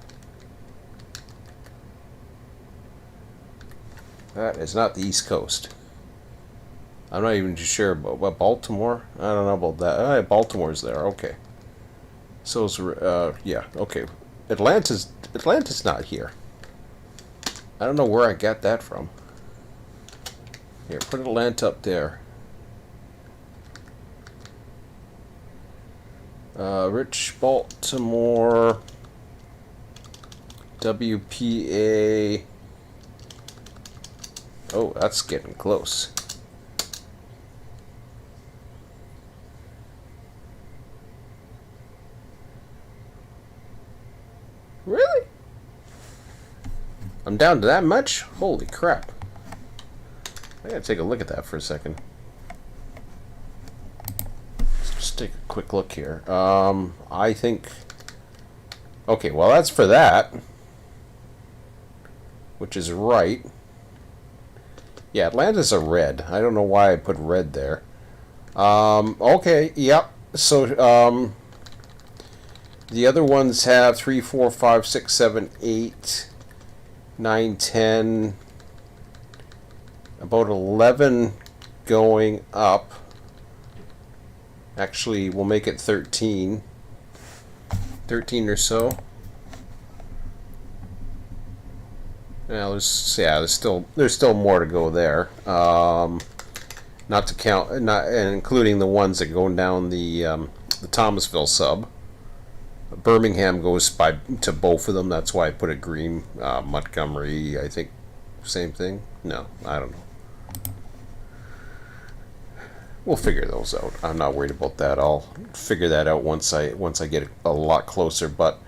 That is not the East Coast. I'm not even sure about Baltimore. I don't know about that. Baltimore's there. Okay. So's yeah. Okay. Atlanta's not here. I don't know where I got that from. Here, put Atlanta up there. Rich Baltimore. WPA. Oh, that's getting close. Really? I'm down to that much? Holy crap. I gotta take a look at that for a second. Let's just take a quick look here. I think... Okay, well that's for that. Which is right. Yeah, Atlanta's a red. I don't know why I put red there. Okay, yep. So, the other ones have 3, 4, 5, 6, 7, 8, 9, 10, about 11 going up. Actually, we'll make it 13. 13 or so. Now there's still more to go there. Not to count, and including the ones that go down the Thomasville sub. Birmingham goes to both of them. That's why I put it green. Montgomery, I think, same thing. No, I don't know. We'll figure those out. I'm not worried about that. I'll figure that out once I get a lot closer. But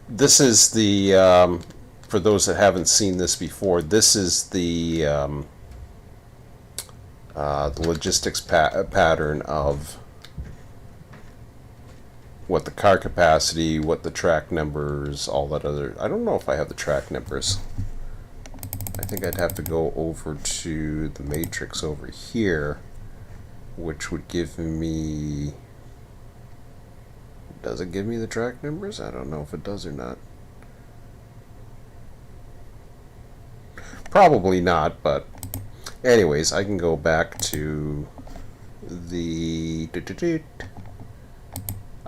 this is the for those that haven't seen this before. This is the logistics pattern of what the car capacity, what the track numbers, all that other... I don't know if I have the track numbers. I think I'd have to go over to the matrix over here, which would give me... Does it give me the track numbers? I don't know if it does or not. Probably not, but... Anyways, I can go back to the...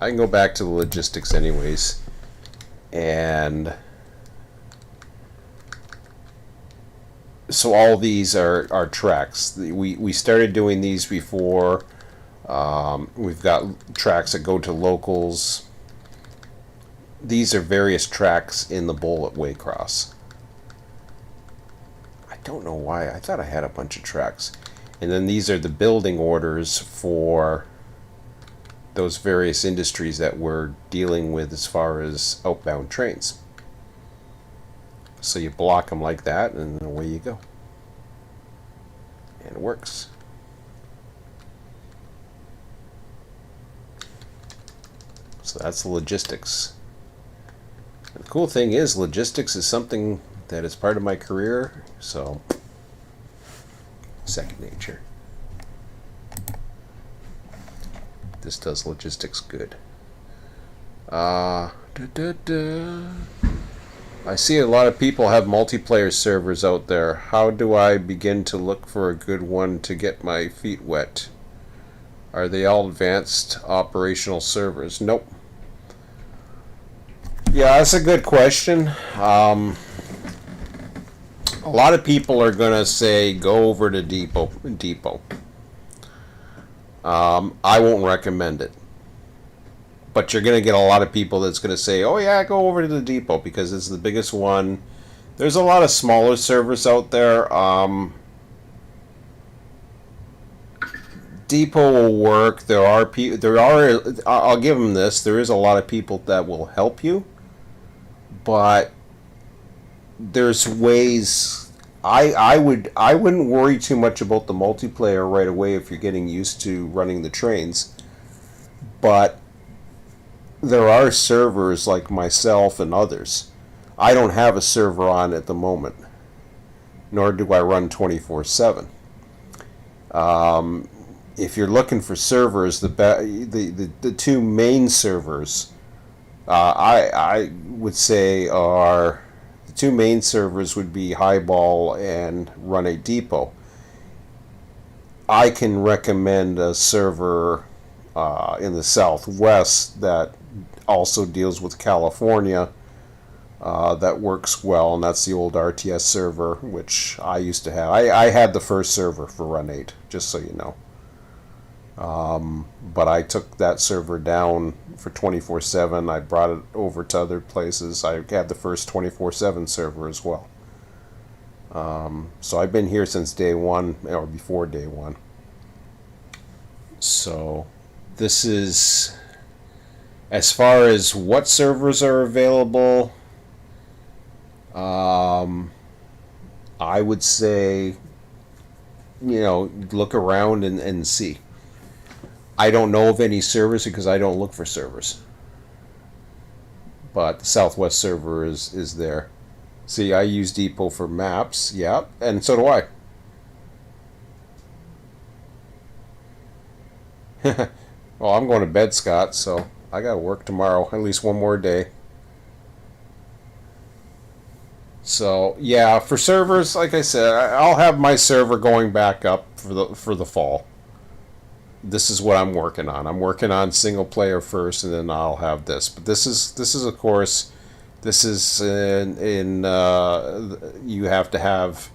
I can go back to the logistics anyways, and so all these are tracks. We started doing these before. We've got tracks that go to locals. These are various tracks in the bowl at Waycross. I don't know why. I thought I had a bunch of tracks. And then these are the building orders for those various industries that we're dealing with as far as outbound trains. So you block them like that, and away you go. And it works. So that's the logistics. And the cool thing is, logistics is something that is part of my career, so second nature. This does logistics good. I see a lot of people have multiplayer servers out there. How do I begin to look for a good one to get my feet wet? Are they all advanced operational servers? Nope. Yeah, that's a good question. A lot of people are gonna say go over to Depot. I won't recommend it. But you're going to get a lot of people that's going to say, oh yeah, go over to the Depot because it's the biggest one. There's a lot of smaller servers out there. Depot will work. I'll give them this. There is a lot of people that will help you. But there's ways... I wouldn't worry too much about the multiplayer right away if you're getting used to running the trains, but there are servers like myself and others. I don't have a server on at the moment, nor do I run 24/7. If you're looking for servers, the two main servers I would say are the two main servers would be Highball and Run8 Depot. I can recommend a server in the Southwest that also deals with California that works well, and that's the old RTS server, which I used to have. I had the first server for Run8, just so you know. But I took that server down for 24/7. I brought it over to other places. I had the first 24/7 server as well. So I've been here since day one, or before day one. So this is, as far as what servers are available, I would say, look around and see. I don't know of any servers because I don't look for servers. But the Southwest server is there. See, I use Depot for maps, yeah, and so do I. Well, I'm going to bed, Scott, so I gotta work tomorrow, at least one more day. So yeah, for servers, like I said, I'll have my server going back up for the fall. This is what I'm working on. I'm working on single player first, and then I'll have this. But this is of course, this is in you have to have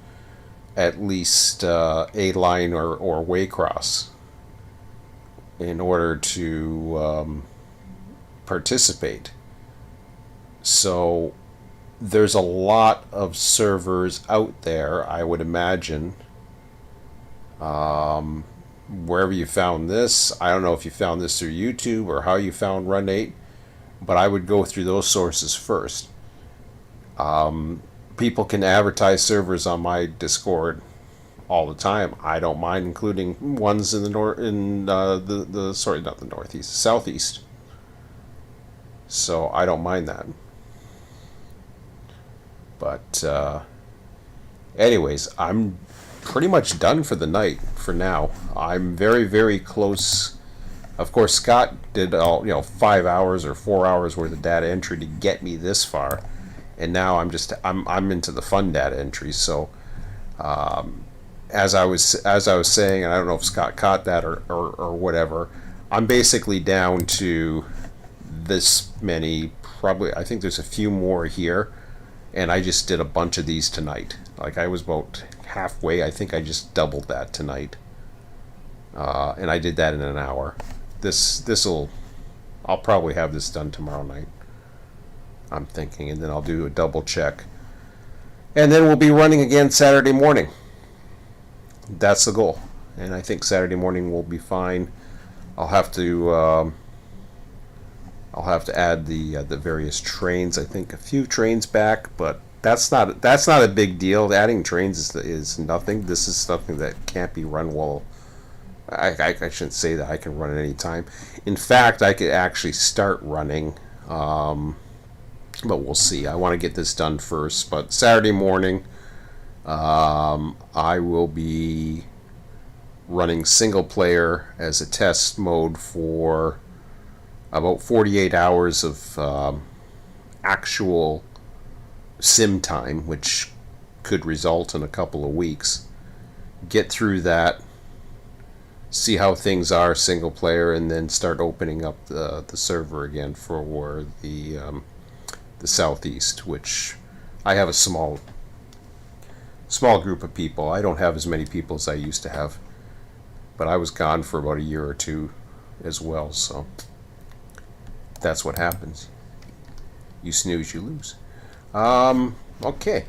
at least a line or waycross in order to participate. So there's a lot of servers out there, I would imagine. Wherever you found this, I don't know if you found this through YouTube or how you found Run8, but I would go through those sources first. People can advertise servers on my Discord all the time. I don't mind including ones in the sorry, not the northeast, the southeast. So I don't mind that. But anyways, I'm pretty much done for the night for now. I'm very, very close. Of course, Scott did 5 hours or 4 hours worth of data entry to get me this far, and now I'm into the fun data entry. So as I was saying, and I don't know if Scott caught that or whatever, I'm basically down to this many. Probably, I think there's a few more here, and I just did a bunch of these tonight. Like, I was about halfway. I think I just doubled that tonight, and I did that in an hour. I'll probably have this done tomorrow night, I'm thinking, and then I'll do a double check, and then we'll be running again Saturday morning. That's the goal, and I think Saturday morning will be fine. I'll have to add the various trains. I think a few trains back, but that's not a big deal. Adding trains is nothing. This is something that can't be run well. I shouldn't say that. I can run at any time. In fact, I could actually start running, but we'll see. I want to get this done first. But Saturday morning, I will be running single player as a test mode for about 48 hours of actual sim time, which could result in a couple of weeks. Get through that, see how things are single player, and then start opening up the server again for the southeast, which I have a small group of people. I don't have as many people as I used to have, but I was gone for about a year or two as well, so that's what happens. You snooze, you lose. Okay.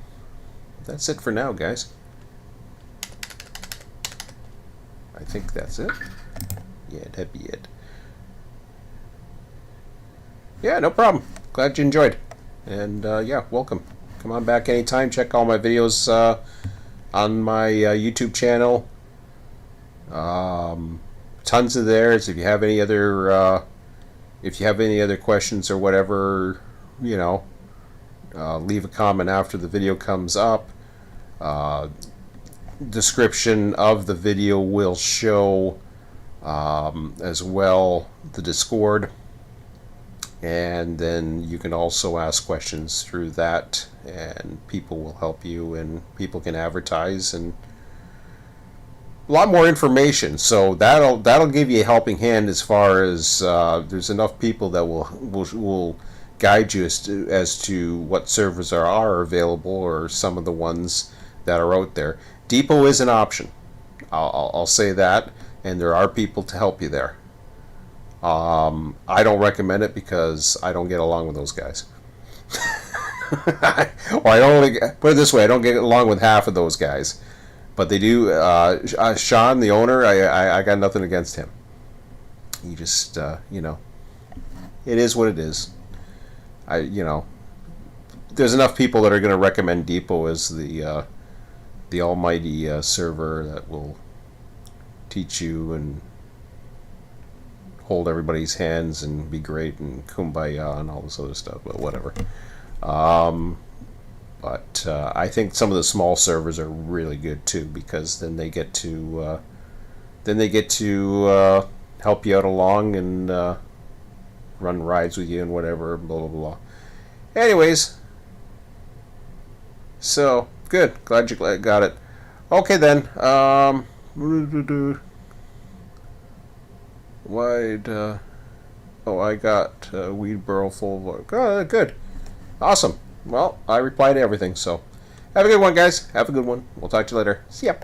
That's it for now, guys. I think that's it. Yeah, that'd be it. Yeah, no problem. Glad you enjoyed. And, yeah, welcome. Come on back anytime. Check all my videos on my YouTube channel. Tons of theirs. If you have any other if you have any other questions or whatever, you know, leave a comment after the video comes up. Description of the video will show as well the Discord, and then you can also ask questions through that, and people will help you, and people can advertise, and a lot more information. So that'll give you a helping hand as far as there's enough people that will guide you as to what servers are available, or some of the ones that are out there. Depot is an option. I'll say that, and there are people to help you there. I don't recommend it because I don't get along with those guys. Or I don't put it this way: I don't get along with half of those guys, but they do. Sean, the owner, I got nothing against him. He just, you know, it is what it is. You know, there's enough people that are going to recommend Depot as the almighty server that will teach you and hold everybody's hands and be great and kumbaya and all this other stuff, but whatever. But I think some of the small servers are really good too, because then they get to help you out along and run rides with you and whatever, blah blah blah. Anyways, so good. Glad you got it. Okay then. Wide. Oh, I got weed barrel full of. Oh, good. Awesome. Well, I replied to everything. So, have a good one, guys. Have a good one. We'll talk to you later. See ya.